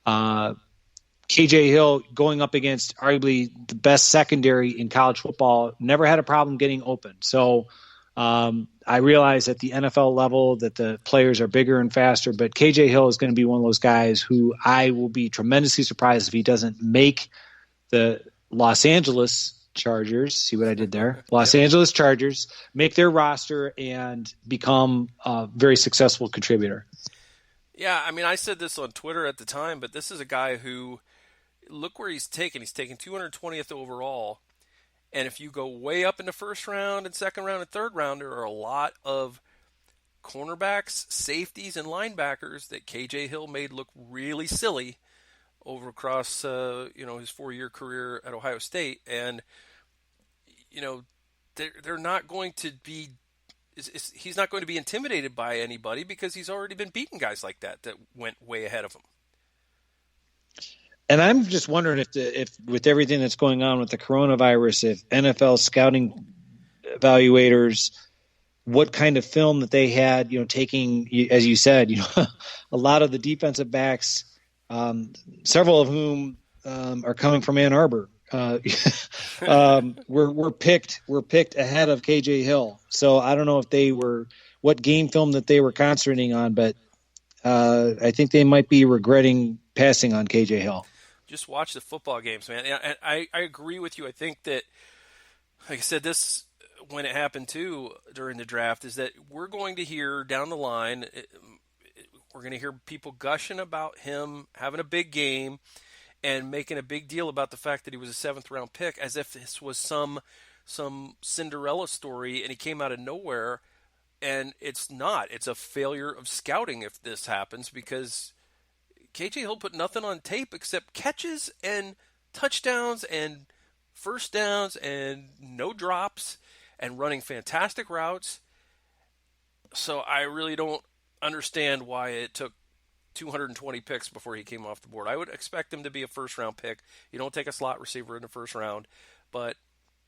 KJ Hill going up against arguably the best secondary in college football never had a problem getting open. So I realize at the NFL level that the players are bigger and faster, but KJ Hill is going to be one of those guys who I will be tremendously surprised if he doesn't make the Los Angeles Chargers. See what I did there? Los Angeles Chargers make their roster and become a very successful contributor. Yeah, I mean, I said this on Twitter at the time, but this is a guy who, look where he's taken. He's taken 220th overall. And if you go way up in the first round and second round and third round, there are a lot of cornerbacks, safeties, and linebackers that KJ Hill made look really silly over across his 4-year career at Ohio State. And, they're not going to be he's not going to be intimidated by anybody because he's already been beating guys like that went way ahead of him. And I'm just wondering if with everything that's going on with the coronavirus, if NFL scouting evaluators, what kind of film that they had, taking, as you said, a lot of the defensive backs, several of whom are coming from Ann Arbor. were picked ahead of KJ Hill. So I don't know if what game film that they were concentrating on, but I think they might be regretting passing on KJ Hill. Just watch the football games, man. And I agree with you. I think that, like I said, this when it happened too during the draft is that we're going to hear down the line, we're going to hear people gushing about him having a big game and making a big deal about the fact that he was a 7th round pick, as if this was some Cinderella story and he came out of nowhere. And it's not. It's a failure of scouting if this happens, because KJ Hill put nothing on tape except catches and touchdowns and first downs and no drops and running fantastic routes. So I really don't understand why it took 220 picks before he came off the board. I would expect him to be a first-round pick. You don't take a slot receiver in the first round, but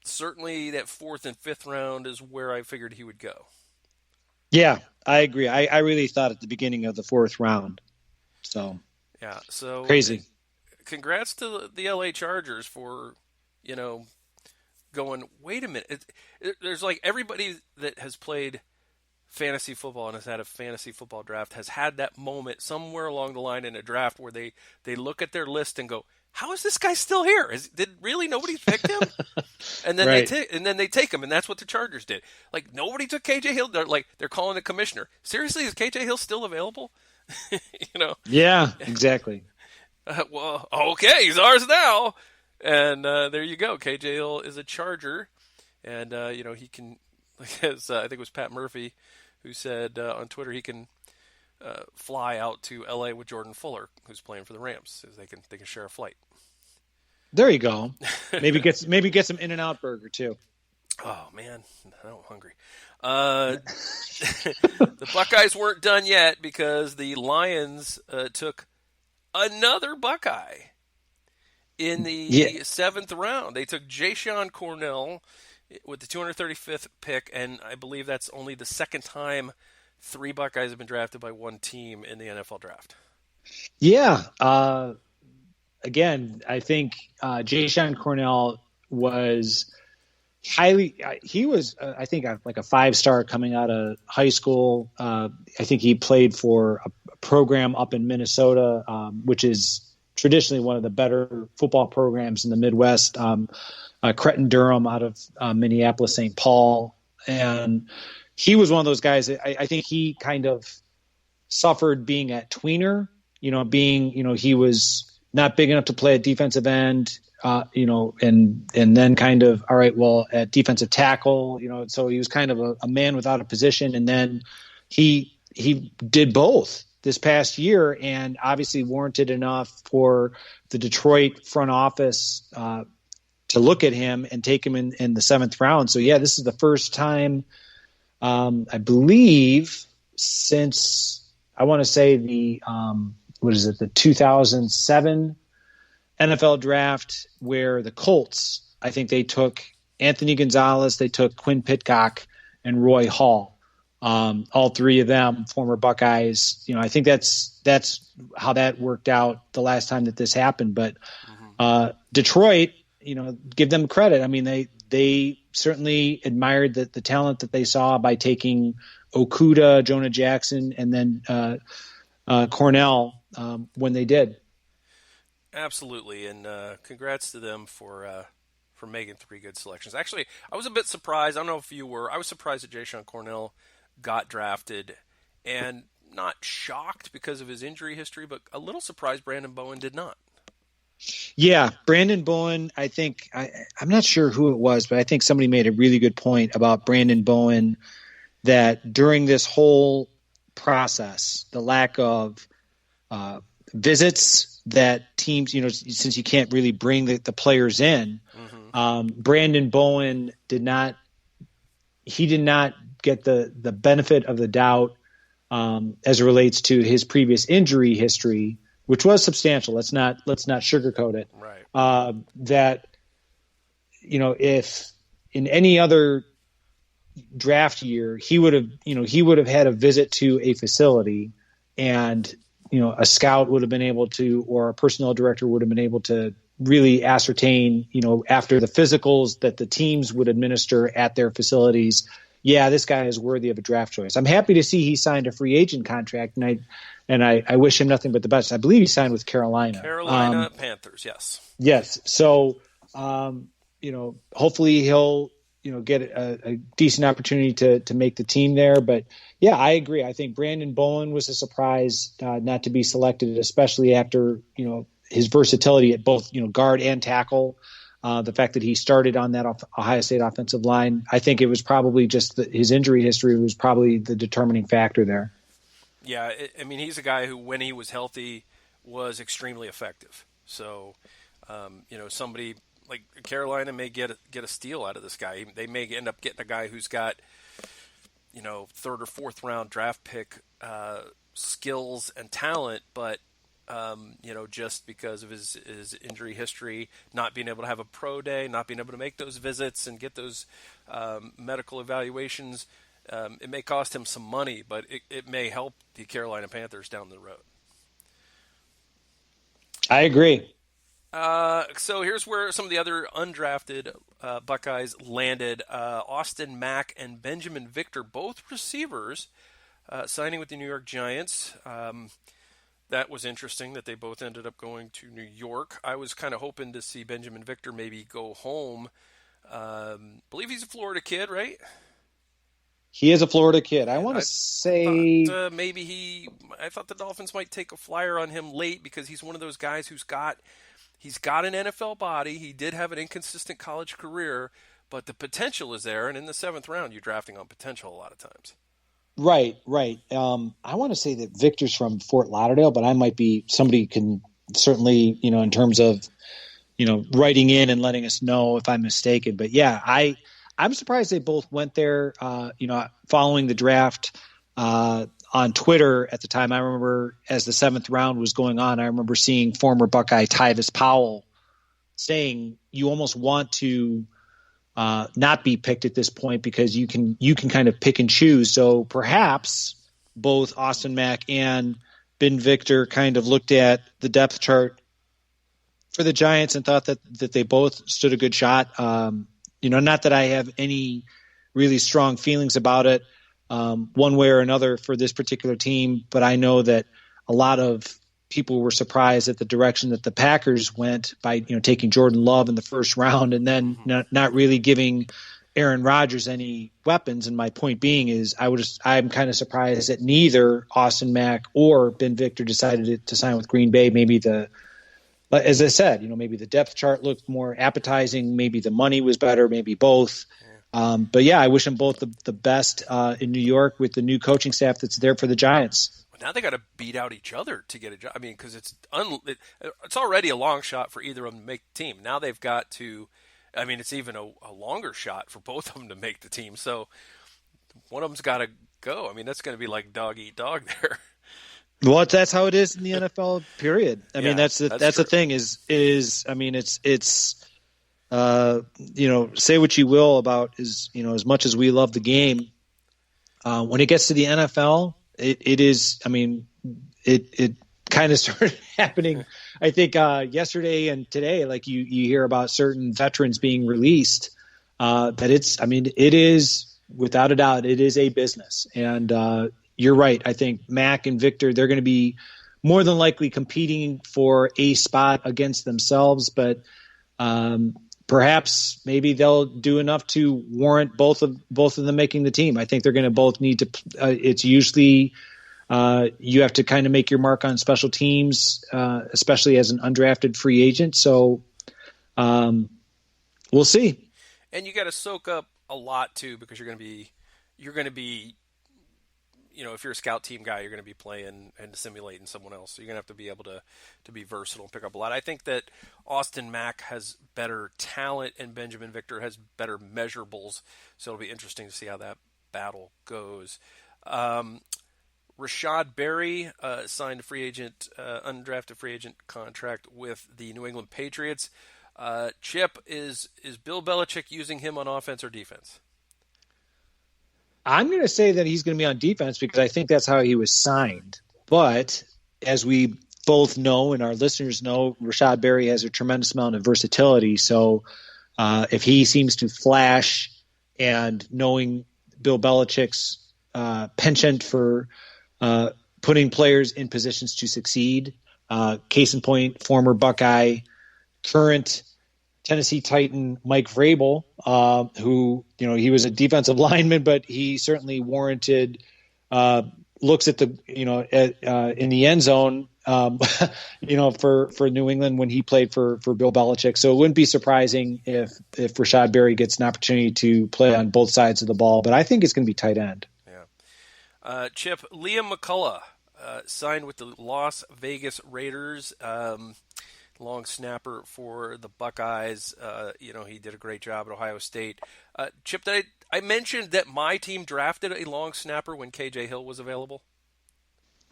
certainly that 4th and 5th round is where I figured he would go. Yeah, I agree. I really thought at the beginning of the 4th round. So yeah, so crazy. Congrats to the LA Chargers for, going, wait a minute. There's like everybody that has played fantasy football and has had a fantasy football draft has had that moment somewhere along the line in a draft where they look at their list and go, how is this guy still here? Did really nobody picked him? And then right. they take him, and that's what the Chargers did. Like, nobody took KJ Hill. They're calling the commissioner. Seriously, is KJ Hill still available? Yeah, exactly. Well, okay, he's ours now. And there you go. KJ Hill is a Charger, and he can, as I think it was Pat Murphy who said on Twitter, he can fly out to LA with Jordan Fuller, who's playing for the Rams, as they can share a flight. There you go. Maybe get some In-N-Out burger too. Oh man, I'm hungry. The Buckeyes weren't done yet because the Lions took another Buckeye in the 7th round. They took Jaelyn Cornell with the 235th pick, and I believe that's only the second time 3 Buckeyes have been drafted by one team in the NFL draft. Yeah. Again, I think Jaelyn Cornell was highly. He was, I think, like a 5-star coming out of high school. I think he played for a program up in Minnesota, which is traditionally one of the better football programs in the Midwest. Creighton Durham out of Minneapolis, St. Paul, and he was one of those guys that I think he kind of suffered being at tweener. He was not big enough to play at defensive end, and then kind of, all right, well, at defensive tackle, so he was kind of a man without a position. And then he did both this past year and obviously warranted enough for the Detroit front office to look at him and take him in the 7th round. So, yeah, this is the first time, I believe, since I want to say the 2007 NFL draft where the Colts, I think they took Anthony Gonzalez, they took Quinn Pitcock, and Roy Hall. All 3 of them former Buckeyes. I think that's how that worked out the last time that this happened. But Detroit, give them credit. I mean, they certainly admired the talent that they saw by taking Okudah, Jonah Jackson, and then Cornell when they did. Absolutely, and congrats to them for making 3 good selections. Actually, I was a bit surprised. I don't know if you were. I was surprised that Jaelyn Cornell got drafted, and not shocked because of his injury history, but a little surprised Brandon Bowen did not. Yeah, Brandon Bowen, I think, I'm not sure who it was, but I think somebody made a really good point about Brandon Bowen, that during this whole process, the lack of visits that teams, since you can't really bring the players in, Brandon Bowen did not get the benefit of the doubt as it relates to his previous injury history, which was substantial. Let's not sugarcoat it. Right. That, if in any other draft year, he would have had a visit to a facility, and a scout would have been able to, or a personnel director would have been able to really ascertain, after the physicals that the teams would administer at their facilities, yeah, this guy is worthy of a draft choice. I'm happy to see he signed a free agent contract, and I wish him nothing but the best. I believe he signed with Carolina. Carolina Panthers, yes. Yes. So, hopefully he'll, get a decent opportunity to make the team there. But yeah, I agree. I think Brandon Bowen was a surprise not to be selected, especially after, his versatility at both, guard and tackle. The fact that he started on that Ohio State offensive line, I think it was probably just his injury history was probably the determining factor there. Yeah, he's a guy who, when he was healthy, was extremely effective. So, somebody like Carolina may get a steal out of this guy. They may end up getting a guy who's got, third or fourth round draft pick skills and talent, but just because of his injury history, not being able to have a pro day, not being able to make those visits and get those medical evaluations, it may cost him some money, but it may help the Carolina Panthers down the road. I agree. So here's where some of the other undrafted Buckeyes landed. Austin Mack and Benjamin Victor, both receivers, signing with the New York Giants. That was interesting that they both ended up going to New York. I was kind of hoping to see Benjamin Victor maybe go home. Believe he's a Florida kid, right? He is a Florida kid. I want to say I thought the Dolphins might take a flyer on him late because he's one of those guys he's got an NFL body. He did have an inconsistent college career, but the potential is there. And in the 7th round, you're drafting on potential a lot of times. Right. I want to say that Victor's from Fort Lauderdale, but I might be, somebody can certainly, in terms of, writing in and letting us know if I'm mistaken. But yeah, I'm surprised they both went there, following the draft on Twitter at the time. I remember as the 7th round was going on, I remember seeing former Buckeye Tyvis Powell saying you almost want to not be picked at this point because you can kind of pick and choose. So perhaps both Austin Mack and Ben Victor kind of looked at the depth chart for the Giants and thought that they both stood a good shot. Not that I have any really strong feelings about it one way or another for this particular team, but I know that a lot of people were surprised at the direction that the Packers went by, taking Jordan Love in the 1st round and then not really giving Aaron Rodgers any weapons. And my point being is I'm kind of surprised that neither Austin Mack or Ben Victor decided to sign with Green Bay. Maybe as I said, maybe the depth chart looked more appetizing. Maybe the money was better, maybe both. But yeah, I wish them both the best in New York with the new coaching staff that's there for the Giants. Now they got to beat out each other to get a job. I mean, because it's already a long shot for either of them to make the team. Now they've got to. I mean, it's even a longer shot for both of them to make the team. So one of them's got to go. I mean, that's going to be like dog eat dog there. Well, that's how it is in the NFL. Period. I mean, that's the thing. I mean, it's. Say what you will about as much as we love the game. When it gets to the NFL. It is. I mean, it kind of started happening. I think yesterday and today, like you hear about certain veterans being released. That it's. I mean, it is without a doubt. It is a business, and you're right. I think Mac and Victor, they're going to be more than likely competing for a spot against themselves, but perhaps maybe they'll do enough to warrant both of them making the team. I think they're going to both need to. It's usually you have to kind of make your mark on special teams, especially as an undrafted free agent. So we'll see. And you got to soak up a lot too, because you're going to be. If you're a scout team guy, you're going to be playing and simulating someone else. So you're going to have to be able to be versatile and pick up a lot. I think that Austin Mack has better talent and Benjamin Victor has better measurables. So it'll be interesting to see how that battle goes. Rashad Berry signed a undrafted free agent contract with the New England Patriots. Chip, is Bill Belichick using him on offense or defense? I'm going to say that he's going to be on defense because I think that's how he was signed. But as we both know and our listeners know, Rashad Berry has a tremendous amount of versatility. So if he seems to flash, and knowing Bill Belichick's penchant for putting players in positions to succeed, case in point, former Buckeye, current Tennessee Titan Mike Vrabel, who, he was a defensive lineman, but he certainly warranted looks at the, in the end zone, for New England when he played for Bill Belichick. So it wouldn't be surprising if Rashad Berry gets an opportunity to play on both sides of the ball, but I think it's going to be tight end. Yeah. Chip, Liam McCullough signed with the Las Vegas Raiders. Long snapper for the Buckeyes. He did a great job at Ohio State. Chip, I mentioned that my team drafted a long snapper when KJ Hill was available?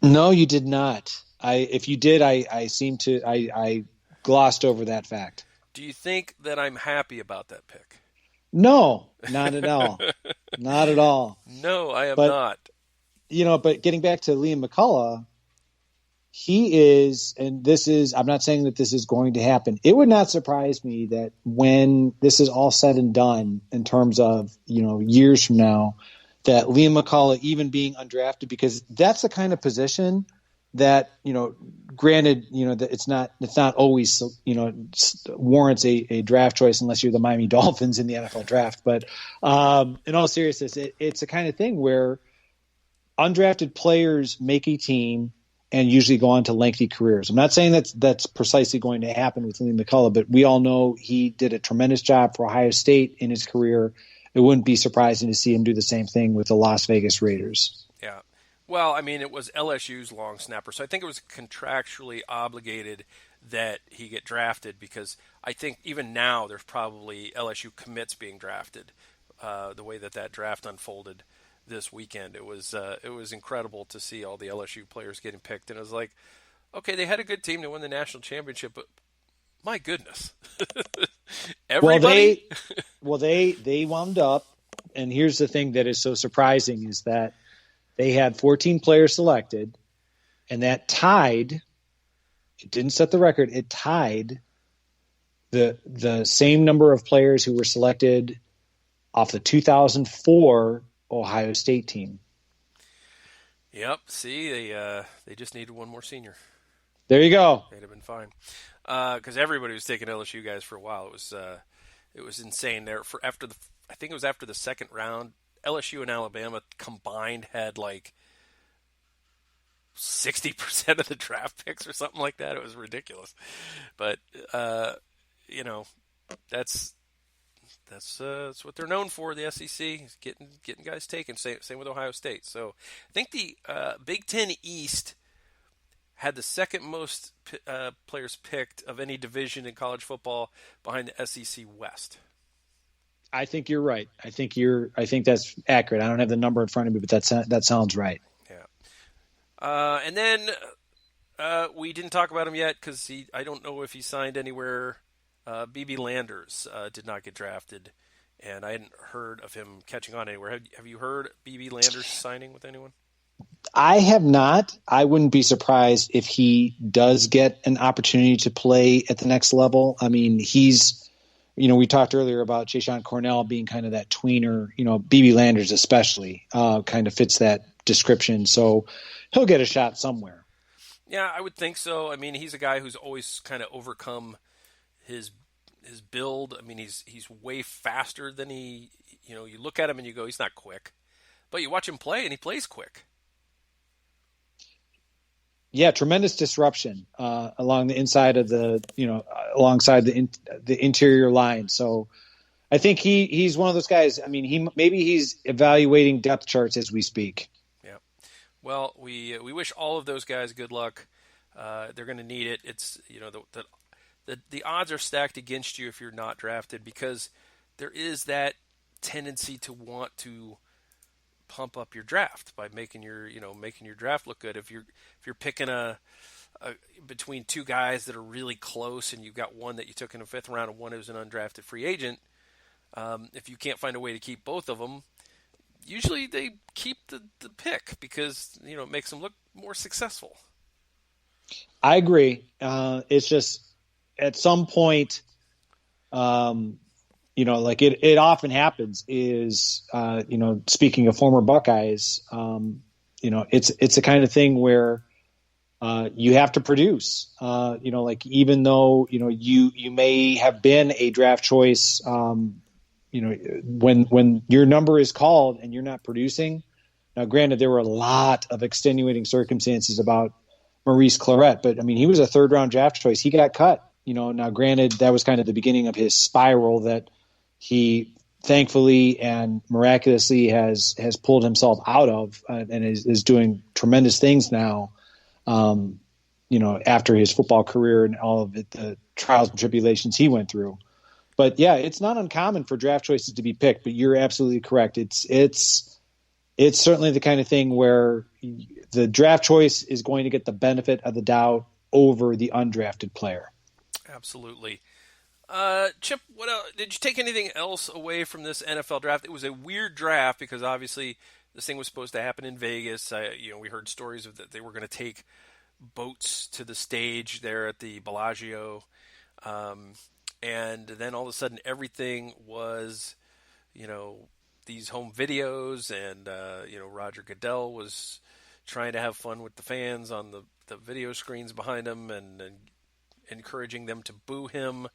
No, you did not. If you did, I glossed over that fact. Do you think that I'm happy about that pick? No, not at all. Not at all. No, I am not. But getting back to Liam McCullough, he is, and this is, I'm not saying that this is going to happen. It would not surprise me that when this is all said and done, in terms of, years from now, that Liam McCullough even being undrafted, because that's the kind of position that, granted, that it's not always, warrants a draft choice unless you're the Miami Dolphins in the NFL draft. But in all seriousness, it's the kind of thing where undrafted players make a team and usually go on to lengthy careers. I'm not saying that's precisely going to happen with Liam McCullough, but we all know he did a tremendous job for Ohio State in his career. It wouldn't be surprising to see him do the same thing with the Las Vegas Raiders. Yeah. Well, it was LSU's long snapper, so I think it was contractually obligated that he get drafted, because I think even now there's probably LSU commits being drafted, the way that draft unfolded this weekend. It was incredible to see all the LSU players getting picked, and it was like, okay, they had a good team to win the national championship, but my goodness, everybody. They wound up, and here's the thing that is so surprising is that they had 14 players selected, and that tied. It didn't set the record. It tied the same number of players who were selected off the 2004 Ohio State team. Yep. See, they just needed one more senior. There you go. They'd have been fine. Because everybody was taking LSU guys for a while. It was insane. I think it was after the second round, LSU and Alabama combined had like 60% of the draft picks or something like that. It was ridiculous. But that's what they're known for. The SEC is getting guys taken. Same with Ohio State. So I think the Big Ten East had the second most players picked of any division in college football, behind the SEC West. I think you're right. I think that's accurate. I don't have the number in front of me, but that sounds right. Yeah. And then we didn't talk about him yet because I don't know if he signed anywhere. B.B. Landers did not get drafted, and I hadn't heard of him catching on anywhere. Have you heard B.B. Landers signing with anyone? I have not. I wouldn't be surprised if he does get an opportunity to play at the next level. He's, we talked earlier about Ja'Shawn Cornell being kind of that tweener, B.B. Landers especially kind of fits that description. So he'll get a shot somewhere. Yeah, I would think so. He's a guy who's always kind of overcome his build. He's way faster than you look at him and you go, he's not quick. But you watch him play and he plays quick. Yeah, tremendous disruption along the inside of alongside the interior line. So I think he's one of those guys. He's evaluating depth charts as we speak. Yeah. Well, we wish all of those guys good luck. They're going to need it. It's the odds are stacked against you if you're not drafted, because there is that tendency to want to pump up your draft by making your draft look good. If you're picking a between two guys that are really close and you've got one that you took in the fifth round and one who's an undrafted free agent, if you can't find a way to keep both of them, usually they keep the pick because it makes them look more successful. I agree. It's just at some point, like it often happens is, speaking of former Buckeyes, it's the kind of thing where you have to produce, like even though, you may have been a draft choice, when your number is called and you're not producing. Now, granted, there were a lot of extenuating circumstances about Maurice Clarett, but I mean, he was a third-round draft choice. He got cut. Now, granted, that was kind of the beginning of his spiral that he thankfully and miraculously has pulled himself out of, and is doing tremendous things now. After his football career and all of the trials and tribulations he went through. But yeah, it's not uncommon for draft choices to be picked. But you're absolutely correct. It's certainly the kind of thing where the draft choice is going to get the benefit of the doubt over the undrafted player. Absolutely. Chip, what else? Did you take anything else away from this NFL draft? It was a weird draft because obviously this thing was supposed to happen in Vegas. We heard stories of that they were going to take boats to the stage there at the Bellagio, and then all of a sudden everything was, these home videos, and Roger Goodell was trying to have fun with the fans on the video screens behind him and encouraging them to boo him,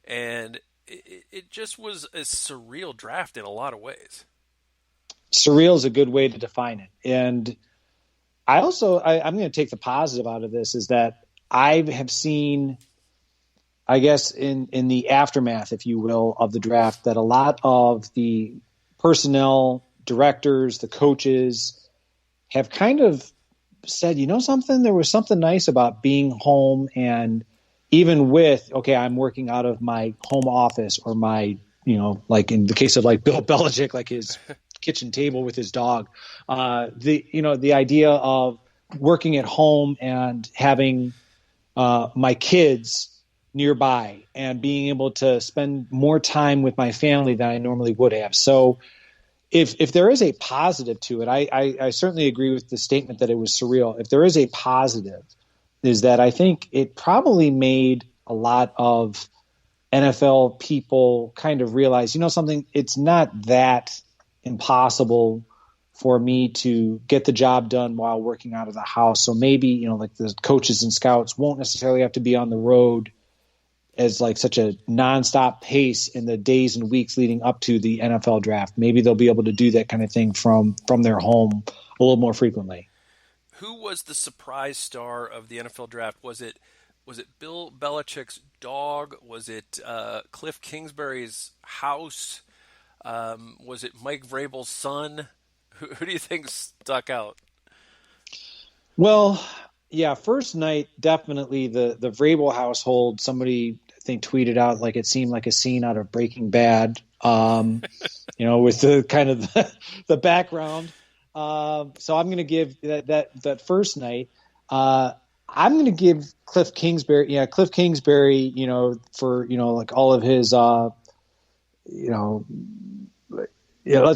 and it just was a surreal draft in a lot of ways. Surreal is a good way to define it. And I'm going to take the positive out of this, is that I have seen, I guess, in the aftermath, if you will, of the draft, that a lot of the personnel, directors, the coaches have kind of said, something, there was something nice about being home, and even with, okay, I'm working out of my home office, or my, like in the case of like Bill Belichick, like his kitchen table with his dog, the idea of working at home and having my kids nearby and being able to spend more time with my family than I normally would have. So if there is a positive to it, I certainly agree with the statement that it was surreal. If there is a positive, is that I think it probably made a lot of NFL people kind of realize, something, it's not that impossible for me to get the job done while working out of the house. So maybe, like the coaches and scouts won't necessarily have to be on the road as like such a nonstop pace in the days and weeks leading up to the NFL draft. Maybe they'll be able to do that kind of thing from their home a little more frequently. Who was the surprise star of the NFL draft? Was it Bill Belichick's dog? Was it Cliff Kingsbury's house? Was it Mike Vrabel's son? Who do you think stuck out? Well, yeah, first night, definitely the Vrabel household. Somebody, I think, tweeted out like it seemed like a scene out of Breaking Bad, with the kind of the background. So I'm going to give that first night. I'm going to give Cliff Kingsbury. Yeah, Cliff Kingsbury. For like all of his, let's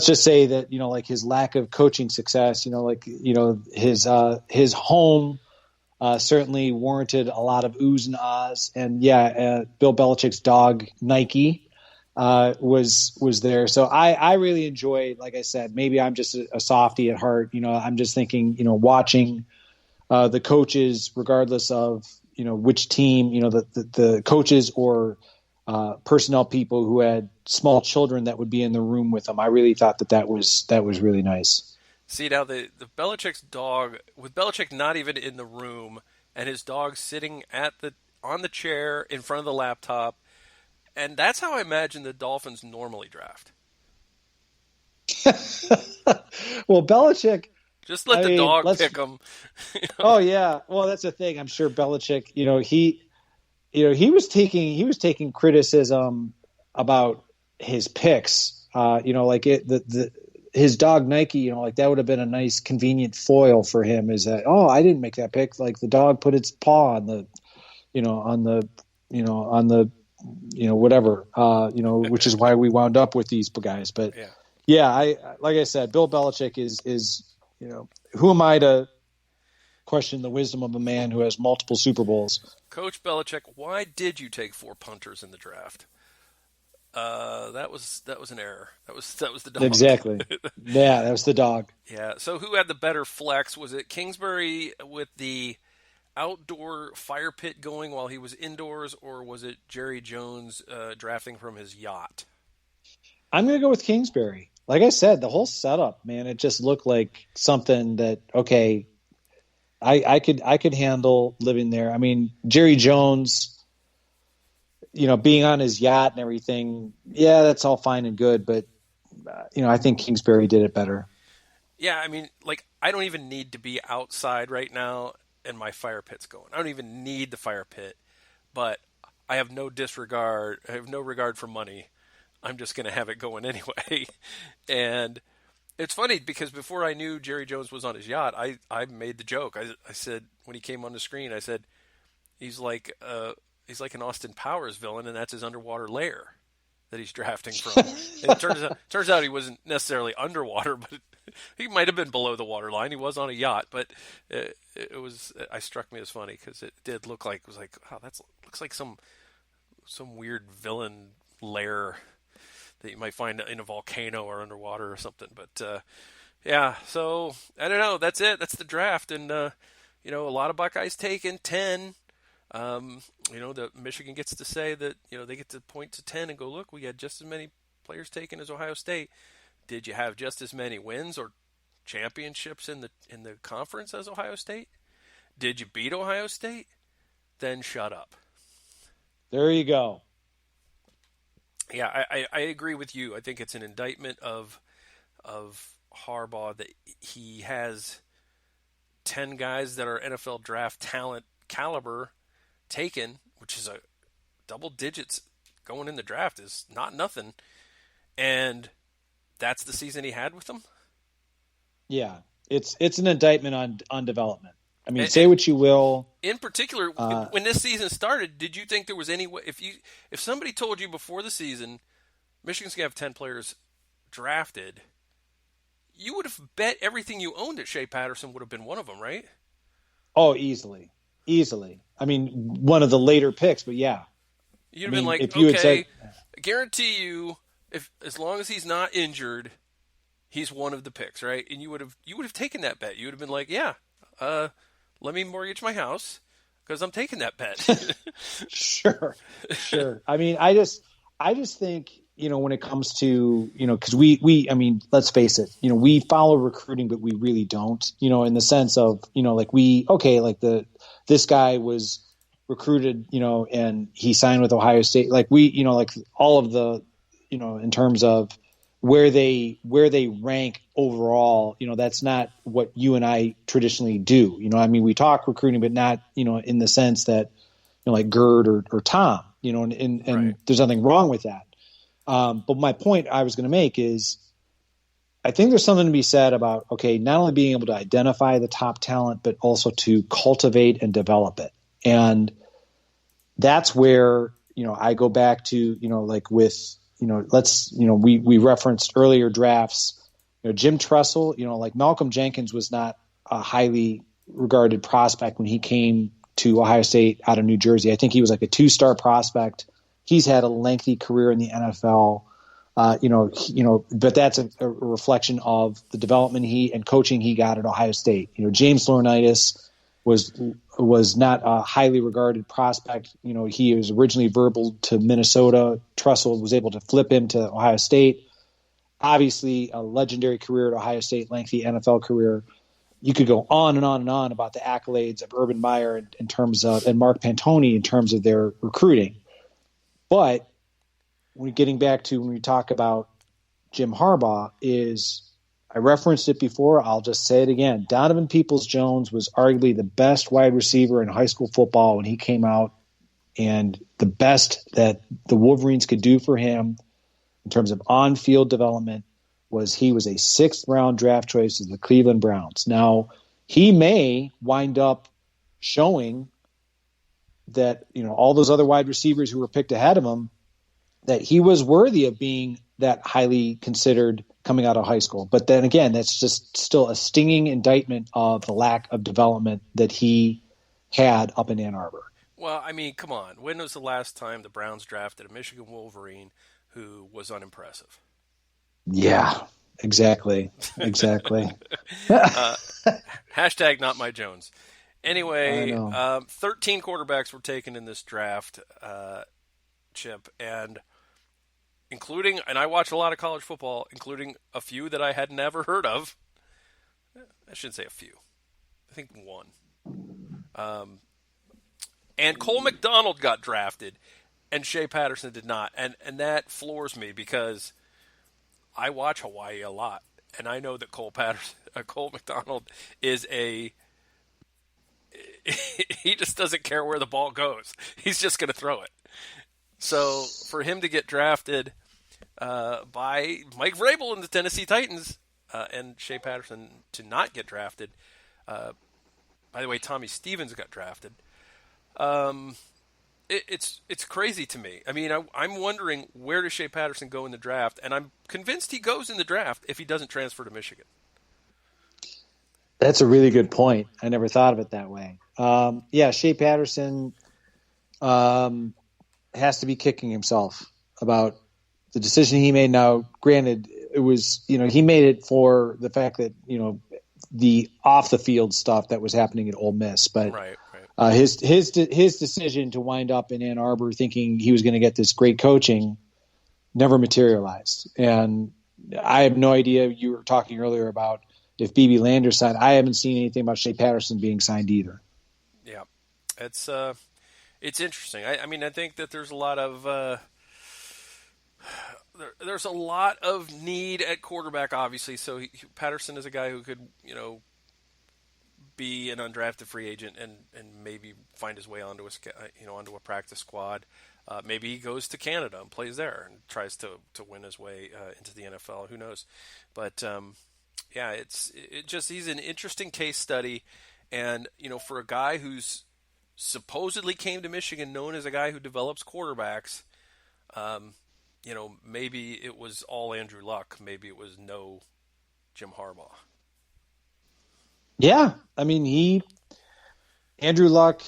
just say that, like his lack of coaching success, his home certainly warranted a lot of oohs and ahs. And Bill Belichick's dog, Nike, was there. So I really enjoyed, like I said, maybe I'm just a softie at heart. I'm just thinking, watching the coaches, regardless of, which team, the coaches or personnel people who had small children that would be in the room with them. I really thought that was really nice. See, now the Belichick's dog, with Belichick not even in the room, and his dog sitting on the chair in front of the laptop, and that's how I imagine the Dolphins normally draft. Well, Belichick, just let the dog pick them. Oh yeah, well that's the thing. I'm sure Belichick, he was taking criticism about his picks. His dog Nike, like that would have been a nice convenient foil for him. Is that, I didn't make that pick. Like the dog put its paw on the whatever, which is why we wound up with these guys. But like I said, Bill Belichick is who am I to question the wisdom of a man who has multiple Super Bowls. Coach Belichick, why did you take 4 punters in the draft? That was an error. That was the dog. Exactly. Yeah, that was the dog. Yeah. So who had the better flex? Was it Kingsbury with the outdoor fire pit going while he was indoors, or was it Jerry Jones drafting from his yacht? I'm going to go with Kingsbury. Like I said, the whole setup, man, it just looked like something that, okay, I could handle living there. I mean, Jerry Jones, being on his yacht and everything, yeah, that's all fine and good. But, I think Kingsbury did it better. Yeah, I mean, I don't even need to be outside right now and my fire pit's going. I don't even need the fire pit, but I have no disregard. I have no regard for money. I'm just going to have it going anyway. And it's funny because before I knew Jerry Jones was on his yacht, I made the joke. I said, when he came on the screen, I said, he's like an Austin Powers villain, and that's his underwater lair that he's drafting from. And it turns out he wasn't necessarily underwater, but he might have been below the waterline. He was on a yacht, but it struck me as funny because it did look like, it was like, wow, looks like some weird villain lair that you might find in a volcano or underwater or something. But yeah, so I don't know. That's it. That's the draft, and a lot of Buckeyes taken 10. The Michigan gets to say that, they get to point to 10 and go, look, we had just as many players taken as Ohio State. Did you have just as many wins or championships in the conference as Ohio State? Did you beat Ohio State? Then shut up. There you go. Yeah, I agree with you. I think it's an indictment of Harbaugh that he has 10 guys that are NFL draft talent caliber taken, which is a double digits going in the draft is not nothing. And that's the season he had with them. Yeah, it's an indictment on development. I mean, say what you will. In particular, when this season started, did you think there was any way if somebody told you before the season Michigan's gonna have 10 players drafted, you would have bet everything you owned that Shea Patterson would have been one of them, right? Oh, easily. I mean, one of the later picks, but yeah. You'd have been like, okay, I guarantee you, as long as he's not injured, he's one of the picks, right? And you would have taken that bet. You would have been like, yeah, let me mortgage my house because I'm taking that bet. Sure. I mean, I just think, when it comes to, because I mean, let's face it, we follow recruiting, but we really don't, in the sense of, this guy was recruited, and he signed with Ohio State. All of the, in terms of where they rank overall, that's not what you and I traditionally do. I mean, we talk recruiting, but not, in the sense that, like Gerd or Tom, and right. There's nothing wrong with that. But my point I was going to make is I think there's something to be said about, okay, not only being able to identify the top talent, but also to cultivate and develop it. And that's where, I go back to, we referenced earlier drafts, Jim Tressel, Malcolm Jenkins was not a highly regarded prospect when he came to Ohio State out of New Jersey. I think he was like a 2-star prospect. He's had a lengthy career in the NFL, but that's a reflection of the development and coaching he got at Ohio State. James Laurinaitis was not a highly regarded prospect. He was originally verbal to Minnesota. Tressel was able to flip him to Ohio State. Obviously, a legendary career at Ohio State, lengthy NFL career. You could go on and on and on about the accolades of Urban Meyer in terms of, and Mark Pantoni in terms of their recruiting. But when getting back to when we talk about Jim Harbaugh, I referenced it before, I'll just say it again. Donovan Peoples-Jones was arguably the best wide receiver in high school football when he came out, and the best that the Wolverines could do for him in terms of on-field development was he was a 6th-round draft choice of the Cleveland Browns. Now, he may wind up showing that, all those other wide receivers who were picked ahead of him, that he was worthy of being that highly considered coming out of high school. But then again, that's just still a stinging indictment of the lack of development that he had up in Ann Arbor. Well, I mean, come on. When was the last time the Browns drafted a Michigan Wolverine who was unimpressive? Yeah, exactly. Exactly. Hashtag not my Jones. Anyway, I know. 13 quarterbacks were taken in this draft, Chip, and including, and I watch a lot of college football, including a few that I had never heard of. I shouldn't say a few. I think one. And Cole McDonald got drafted, and Shea Patterson did not. And that floors me because I watch Hawaii a lot, and I know that Cole McDonald is a he just doesn't care where the ball goes. He's just going to throw it. So for him to get drafted by Mike Vrabel and the Tennessee Titans, and Shea Patterson to not get drafted. By the way, Tommy Stevens got drafted. It's crazy to me. I mean, I'm wondering, where does Shea Patterson go in the draft? And I'm convinced he goes in the draft if he doesn't transfer to Michigan. That's a really good point. I never thought of it that way. Yeah, Shea Patterson has to be kicking himself about the decision he made. Now, granted, it was, he made it for the fact that, the off the field stuff that was happening at Ole Miss, but right. His decision to wind up in Ann Arbor thinking he was going to get this great coaching never materialized. And I have no idea. You were talking earlier about if BB Lander signed. I haven't seen anything about Shea Patterson being signed either. Yeah, it's interesting. I mean, I think that there's a lot of there's a lot of need at quarterback, obviously. So Patterson is a guy who could, be an undrafted free agent and maybe find his way onto a practice squad. Maybe he goes to Canada and plays there and tries to win his way into the NFL. Who knows? But yeah, he's an interesting case study, and for a guy who's supposedly came to Michigan known as a guy who develops quarterbacks, maybe it was all Andrew Luck. Maybe it was no Jim Harbaugh. Yeah, I mean, Andrew Luck,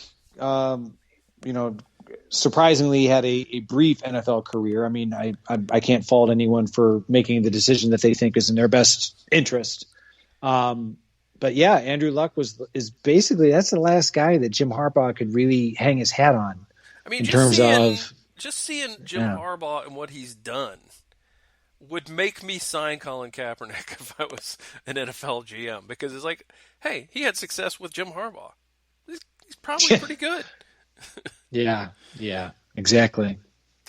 surprisingly had a brief NFL career. I mean, I can't fault anyone for making the decision that they think is in their best interest. But yeah, Andrew Luck is basically, that's the last guy that Jim Harbaugh could really hang his hat on. I mean, in terms of seeing Jim Harbaugh and what he's done would make me sign Colin Kaepernick if I was an NFL GM, because it's like, hey, he had success with Jim Harbaugh. He's probably pretty good. Yeah, exactly.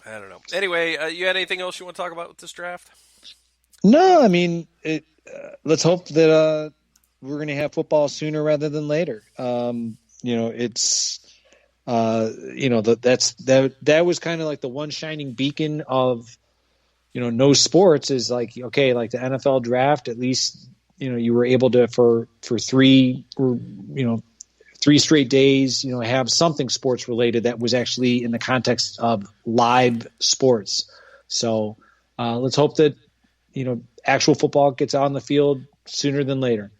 I don't know. Anyway, you had anything else you want to talk about with this draft? No, I mean, let's hope that we're going to have football sooner rather than later. It's that was kind of like the one shining beacon of no sports is like, okay, like the NFL draft, at least you were able to for 3 straight days have something sports related that was actually in the context of live sports. So let's hope that actual football gets on the field sooner than later.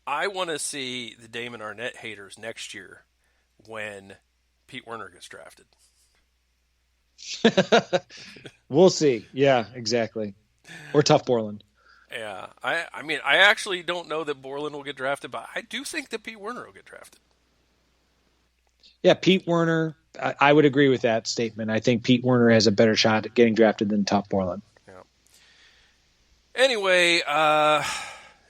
I want to see the Damon Arnett haters next year when Pete Werner gets drafted. We'll see. Yeah, exactly. Or Tough Borland. Yeah. I mean, I actually don't know that Borland will get drafted, but I do think that Pete Werner will get drafted. Yeah, Pete Werner, I would agree with that statement. I think Pete Werner has a better shot at getting drafted than Tough Borland. Yeah. Anyway,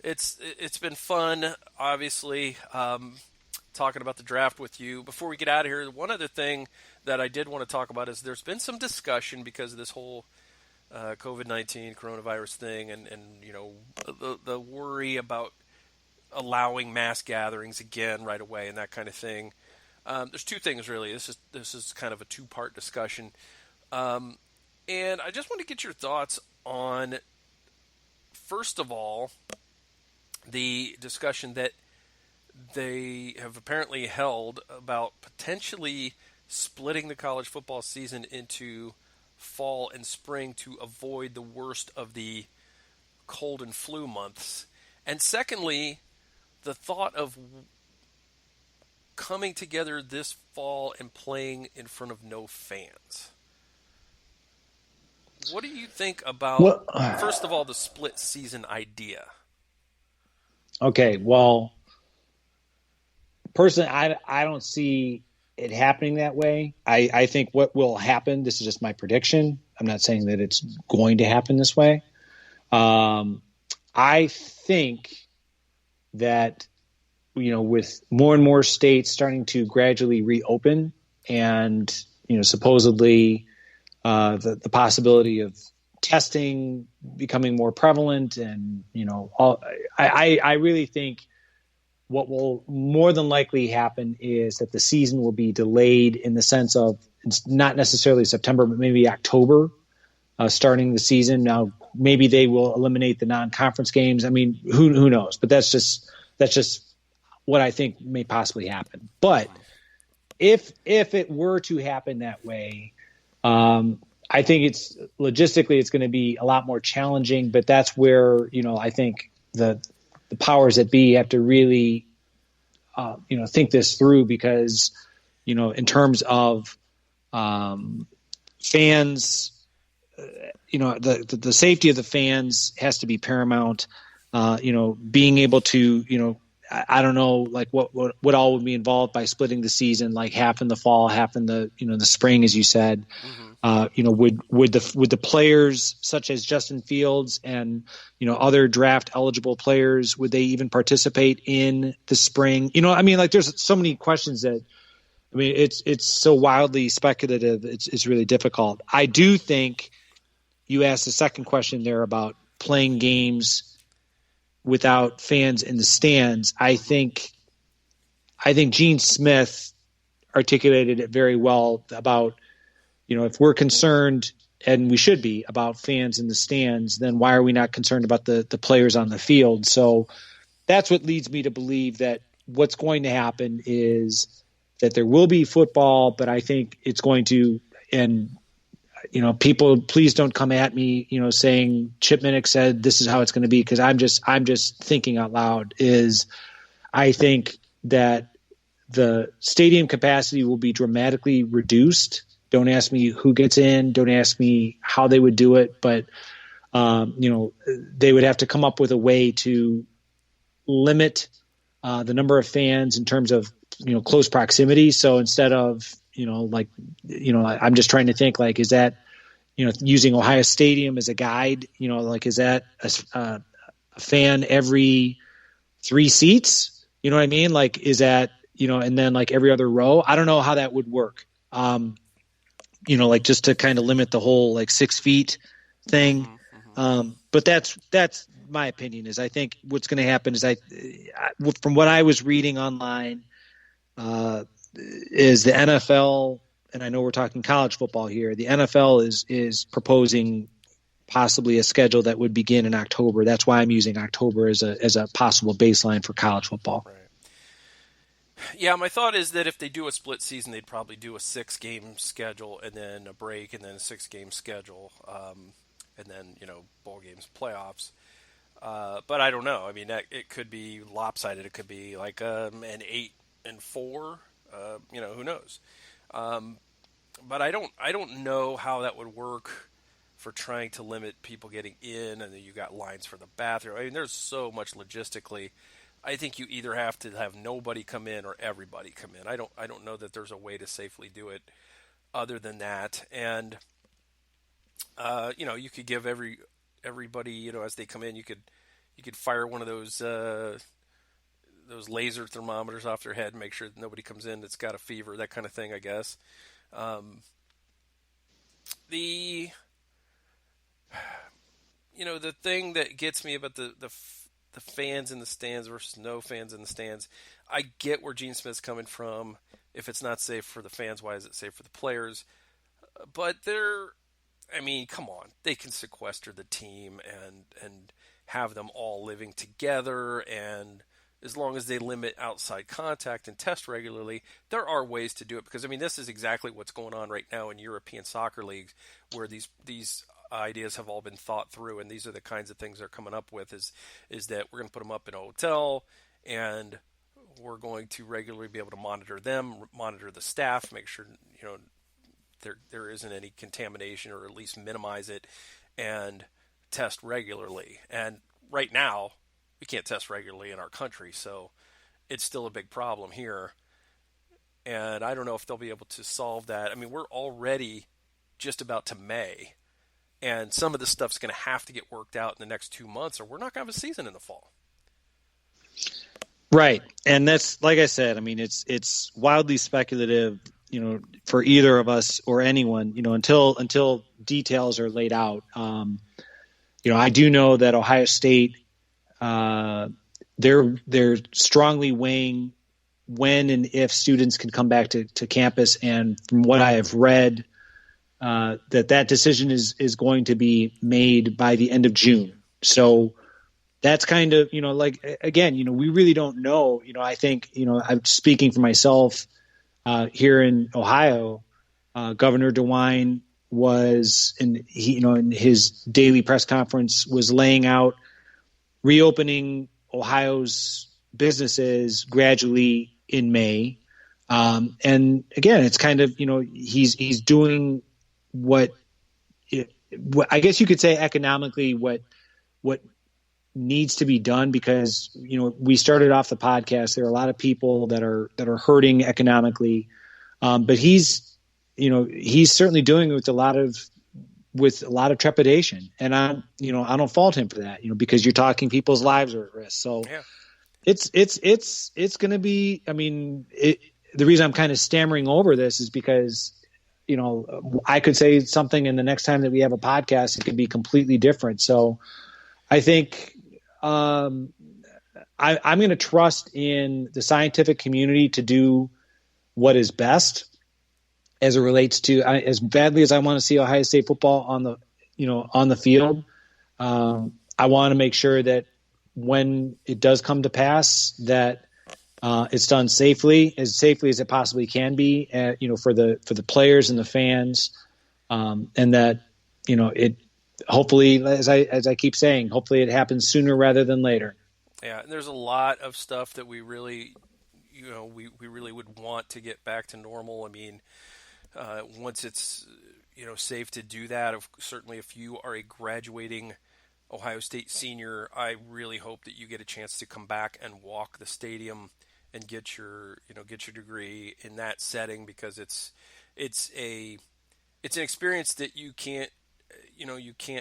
it's been fun, obviously, talking about the draft with you. Before we get out of here, one other thing that I did want to talk about is there's been some discussion because of this whole COVID-19 coronavirus thing and the worry about allowing mass gatherings again right away and that kind of thing. There's two things really. This is kind of a two-part discussion. And I just want to get your thoughts on, first of all, the discussion that they have apparently held about potentially splitting the college football season into fall and spring to avoid the worst of the cold and flu months. And secondly, the thought of coming together this fall and playing in front of no fans. What do you think about, Well, first of all, the split season idea? okay. Well, personally, I don't see it happening that way. I think what will happen, this is just my prediction. I'm not saying that it's going to happen this way. I think that, with more and more states starting to gradually reopen and, supposedly the possibility of testing becoming more prevalent and, I really think what will more than likely happen is that the season will be delayed in the sense of it's not necessarily September, but maybe October, starting the season. Now, maybe they will eliminate the non-conference games. I mean, who knows? But that's just what I think may possibly happen. But if it were to happen that way, I think it's logistically it's going to be a lot more challenging. But that's where I think the powers that be have to really think this through, because in terms of fans, the safety of the fans has to be paramount. Being able to I don't know, like what all would be involved by splitting the season, like half in the fall, half in the the spring, as you said. Would the players such as Justin Fields and other draft eligible players, would they even participate in the spring? There's so many questions that it's so wildly speculative. It's really difficult. I do think you asked the second question there about playing games without fans in the stands. I think Gene Smith articulated it very well about, if we're concerned, and we should be, about fans in the stands, then why are we not concerned about the players on the field? So that's what leads me to believe that what's going to happen is that there will be football, but I think it's going to, and people, please don't come at me, saying Chip Minnick said this is how it's going to be, because I'm just thinking out loud. I think that the stadium capacity will be dramatically reduced. Don't ask me who gets in. Don't ask me how they would do it, but they would have to come up with a way to limit the number of fans in terms of close proximity. So instead of I'm just trying to think, like, is that, using Ohio Stadium as a guide, is that a fan every 3 seats? You know what I mean? Like, is that, and then like every other row? I don't know how that would work. Just to kind of limit the whole like 6 feet thing. But that's my opinion. Is I think what's going to happen is from what I was reading online, is the NFL, and I know we're talking college football here, the NFL is proposing possibly a schedule that would begin in October. That's why I'm using October as a possible baseline for college football. Right. Yeah, my thought is that if they do a split season, they'd probably do a 6-game schedule and then a break and then a 6-game schedule, and then bowl games, playoffs. But I don't know. I mean, it could be lopsided. It could be like an 8-4. Who knows? But I don't know how that would work for trying to limit people getting in, and then you got lines for the bathroom. I mean, there's so much logistically. I think you either have to have nobody come in or everybody come in. I don't know that there's a way to safely do it other than that. And you could give everybody, as they come in, you could fire one of those laser thermometers off their head and make sure that nobody comes in that's got a fever, that kind of thing, I guess. The thing that gets me about the fans in the stands versus no fans in the stands, I get where Gene Smith's coming from. If it's not safe for the fans, why is it safe for the players? But come on, they can sequester the team and have them all living together and as long as they limit outside contact and test regularly, there are ways to do it. Because I mean, this is exactly what's going on right now in European soccer leagues, where these ideas have all been thought through, and these are the kinds of things they're coming up with. Is that we're going to put them up in a hotel, and we're going to regularly be able to monitor them, monitor the staff, make sure there isn't any contamination, or at least minimize it, and test regularly. And right now, we can't test regularly in our country, so it's still a big problem here. And I don't know if they'll be able to solve that. I mean, we're already just about to May, and some of this stuff's going to have to get worked out in the next 2 months, or we're not going to have a season in the fall. Right. And that's, like I said, I mean, it's wildly speculative, for either of us or anyone, until details are laid out. I do know that Ohio State, they're strongly weighing when and if students can come back to campus. And from what I have read, that decision is going to be made by the end of June. So that's kind of, again, we really don't know. I think, I'm speaking for myself here in Ohio. Governor DeWine was in his daily press conference was laying out reopening Ohio's businesses gradually in May. And again, it's kind of, he's doing what I guess you could say economically what needs to be done, because, we started off the podcast. There are a lot of people that are hurting economically. But he's certainly doing it with a lot of trepidation, and I don't fault him for that, because you're talking people's lives are at risk. So yeah. It's going to be, the reason I'm kind of stammering over this is because, I could say something, and the next time that we have a podcast, it could be completely different. So I think, I'm going to trust in the scientific community to do what is best as it relates to, as badly as I want to see Ohio State football on the field. I want to make sure that when it does come to pass, that it's done safely as it possibly can be, for the players and the fans, and that it hopefully, as I keep saying, hopefully it happens sooner rather than later. Yeah, and there's a lot of stuff that we really, we really would want to get back to normal. I mean, once it's safe to do that, certainly if you are a graduating Ohio State senior, I really hope that you get a chance to come back and walk the stadium and get your degree in that setting, because it's an experience that you can't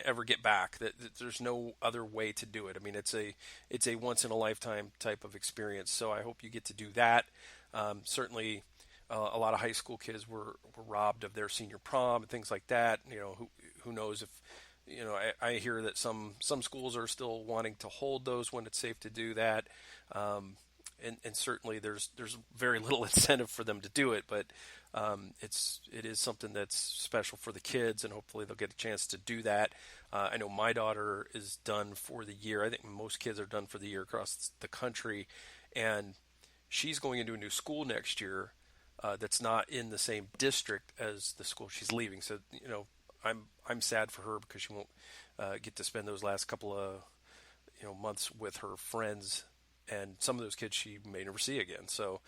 ever get back. That there's no other way to do it. I mean, it's a once in a lifetime type of experience. So I hope you get to do that. Certainly, a lot of high school kids were robbed of their senior prom and things like that. Who knows if I hear that some schools are still wanting to hold those when it's safe to do that. And certainly there's very little incentive for them to do it, but it is something that's special for the kids, and hopefully they'll get a chance to do that. I know my daughter is done for the year. I think most kids are done for the year across the country, and she's going into a new school next year that's not in the same district as the school she's leaving. So I'm sad for her, because she won't get to spend those last couple of months with her friends, and some of those kids she may never see again. So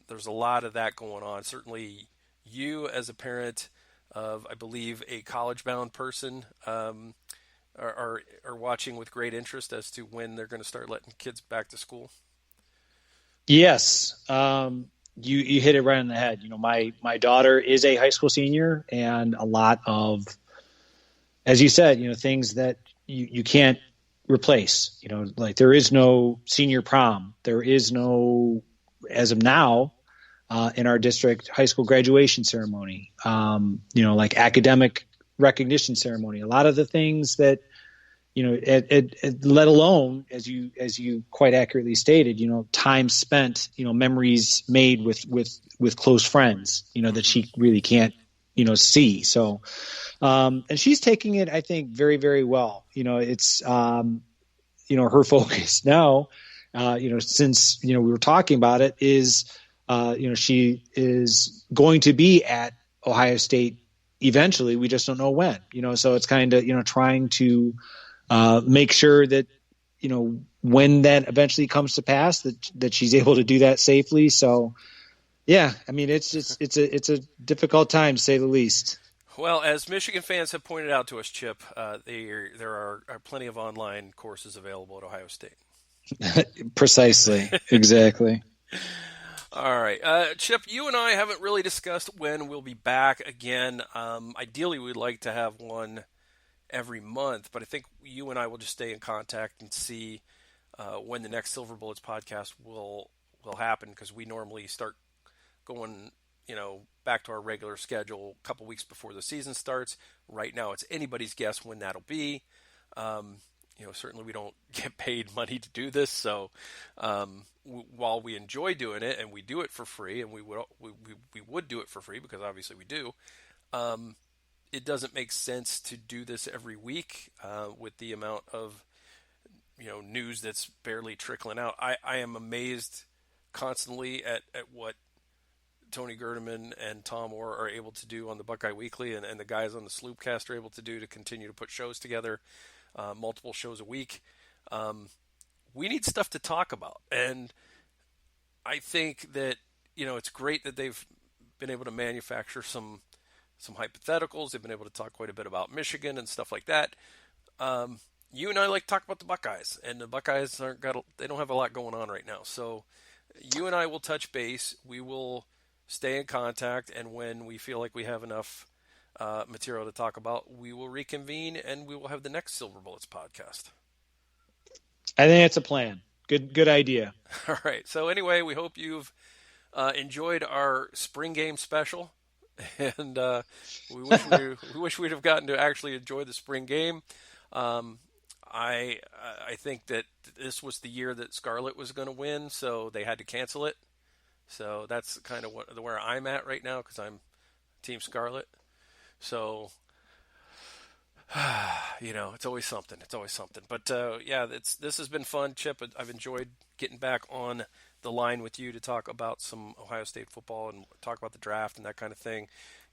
there's a lot of that going on. Certainly, you as a parent of, I believe, a college-bound person are watching with great interest as to when they're going to start letting kids back to school. Yes, you hit it right on the head. My daughter is a high school senior, and a lot of, as you said, things that you can't replace. Like there is no senior prom. There is no, as of now, in our district, high school graduation ceremony. Like academic recognition ceremony. A lot of the things that, let alone, as you quite accurately stated, time spent, memories made with close friends, that she really can't, see. So, and she's taking it, I think, very, very well. It's, her focus now since we were talking about it, is she is going to be at Ohio State eventually. We just don't know when. So it's kind of trying to make sure that when that eventually comes to pass, that she's able to do that safely. So, yeah, I mean, it's a difficult time, to say the least. Well, as Michigan fans have pointed out to us, Chip, there are plenty of online courses available at Ohio State. Precisely. Exactly. All right. Chip, you and I haven't really discussed when we'll be back again. Ideally, we'd like to have one every month, but I think you and I will just stay in contact and see when the next Silver Bullets podcast will happen, because we normally start going back to our regular schedule a couple weeks before the season starts. Right now, it's anybody's guess when that'll be. Certainly we don't get paid money to do this, so while we enjoy doing it and we do it for free, and we would do it for free because obviously we do, it doesn't make sense to do this every week with the amount of news that's barely trickling out. I am amazed constantly at what Tony Gerdeman and Tom Orr are able to do on the Buckeye Weekly, and the guys on the Sloopcast are able to do to continue to put shows together, multiple shows a week. We need stuff to talk about, and I think that it's great that they've been able to manufacture some hypotheticals. They've been able to talk quite a bit about Michigan and stuff like that. You and I like to talk about the Buckeyes, and the Buckeyes they don't have a lot going on right now. So you and I will touch base. We will stay in contact, and when we feel like we have enough material to talk about, we will reconvene and we will have the next Silver Bullets podcast. I think it's a plan. Good idea. All right. So anyway, we hope you've enjoyed our spring game special, and we wish we'd have gotten to actually enjoy the spring game. I think that this was the year that Scarlet was going to win, so they had to cancel it. So that's kind of where I'm at right now, because I'm Team Scarlet. So, it's always something. It's always something. But this has been fun, Chip. I've enjoyed getting back on the line with you to talk about some Ohio State football and talk about the draft and that kind of thing.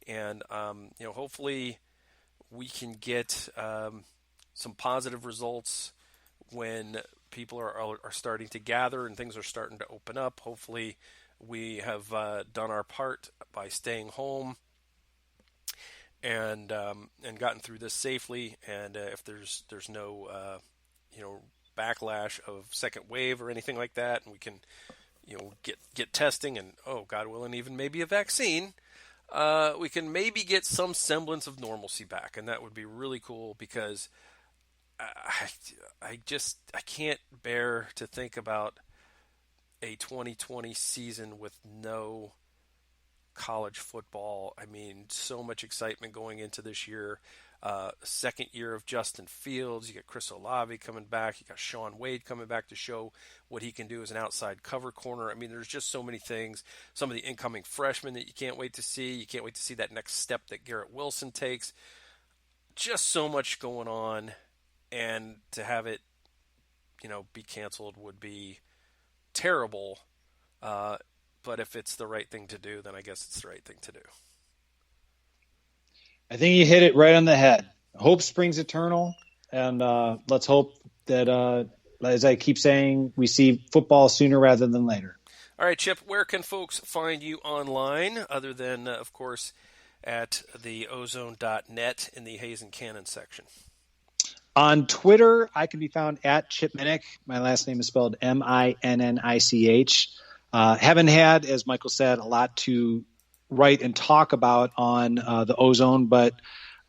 And hopefully we can get some positive results when people are starting to gather and things are starting to open up. Hopefully we have done our part by staying home and gotten through this safely. And if there's no backlash of second wave or anything like that, and we can get testing and, oh God willing, even maybe a vaccine, we can maybe get some semblance of normalcy back, and that would be really cool, because I can't bear to think about a 2020 season with no college football. I mean, so much excitement going into this year. Second year of Justin Fields. You got Chris Olave coming back. You got Sean Wade coming back to show what he can do as an outside cover corner. I mean, there's just so many things. Some of the incoming freshmen that you can't wait to see. You can't wait to see that next step that Garrett Wilson takes. Just so much going on. And to have it, be canceled would be terrible. But if it's the right thing to do, then I guess it's the right thing to do. I think you hit it right on the head. Hope springs eternal, and let's hope that, as I keep saying, we see football sooner rather than later. All right, Chip, where can folks find you online, other than, of course, at the ozone.net in the Hayes and Cannon section? On Twitter, I can be found at Chip Minnick. My last name is spelled Minnicch. Haven't had, as Michael said, a lot to write and talk about on the Ozone, but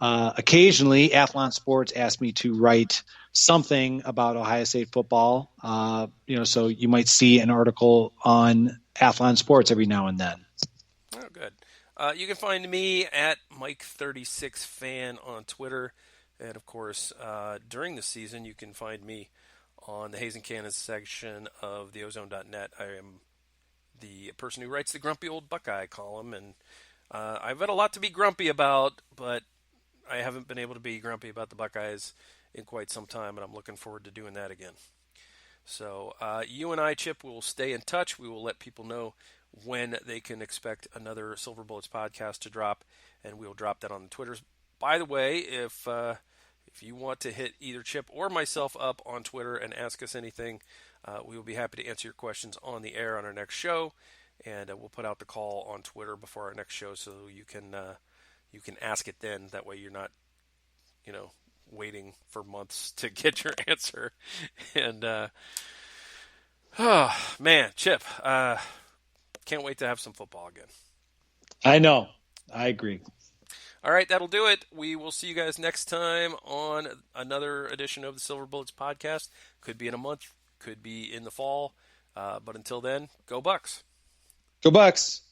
occasionally Athlon Sports asked me to write something about Ohio State football. So you might see an article on Athlon Sports every now and then. Oh, good. You can find me at Mike36Fan on Twitter. And, of course, during the season, you can find me on the Hayes and Cannon section of the ozone.net. I am the person who writes the Grumpy Old Buckeye column, and I've had a lot to be grumpy about, but I haven't been able to be grumpy about the Buckeyes in quite some time, and I'm looking forward to doing that again. So you and I, Chip, will stay in touch. We will let people know when they can expect another Silver Bullets podcast to drop, and we'll drop that on the Twitters. By the way, if you want to hit either Chip or myself up on Twitter and ask us anything, we will be happy to answer your questions on the air on our next show, and we'll put out the call on Twitter before our next show, so you can ask it then. That way, you're not, waiting for months to get your answer. And oh man, Chip, can't wait to have some football again. I know. I agree. All right, that'll do it. We will see you guys next time on another edition of the Silver Bullets podcast. Could be in a month, could be in the fall. But until then, go Bucks. Go Bucks.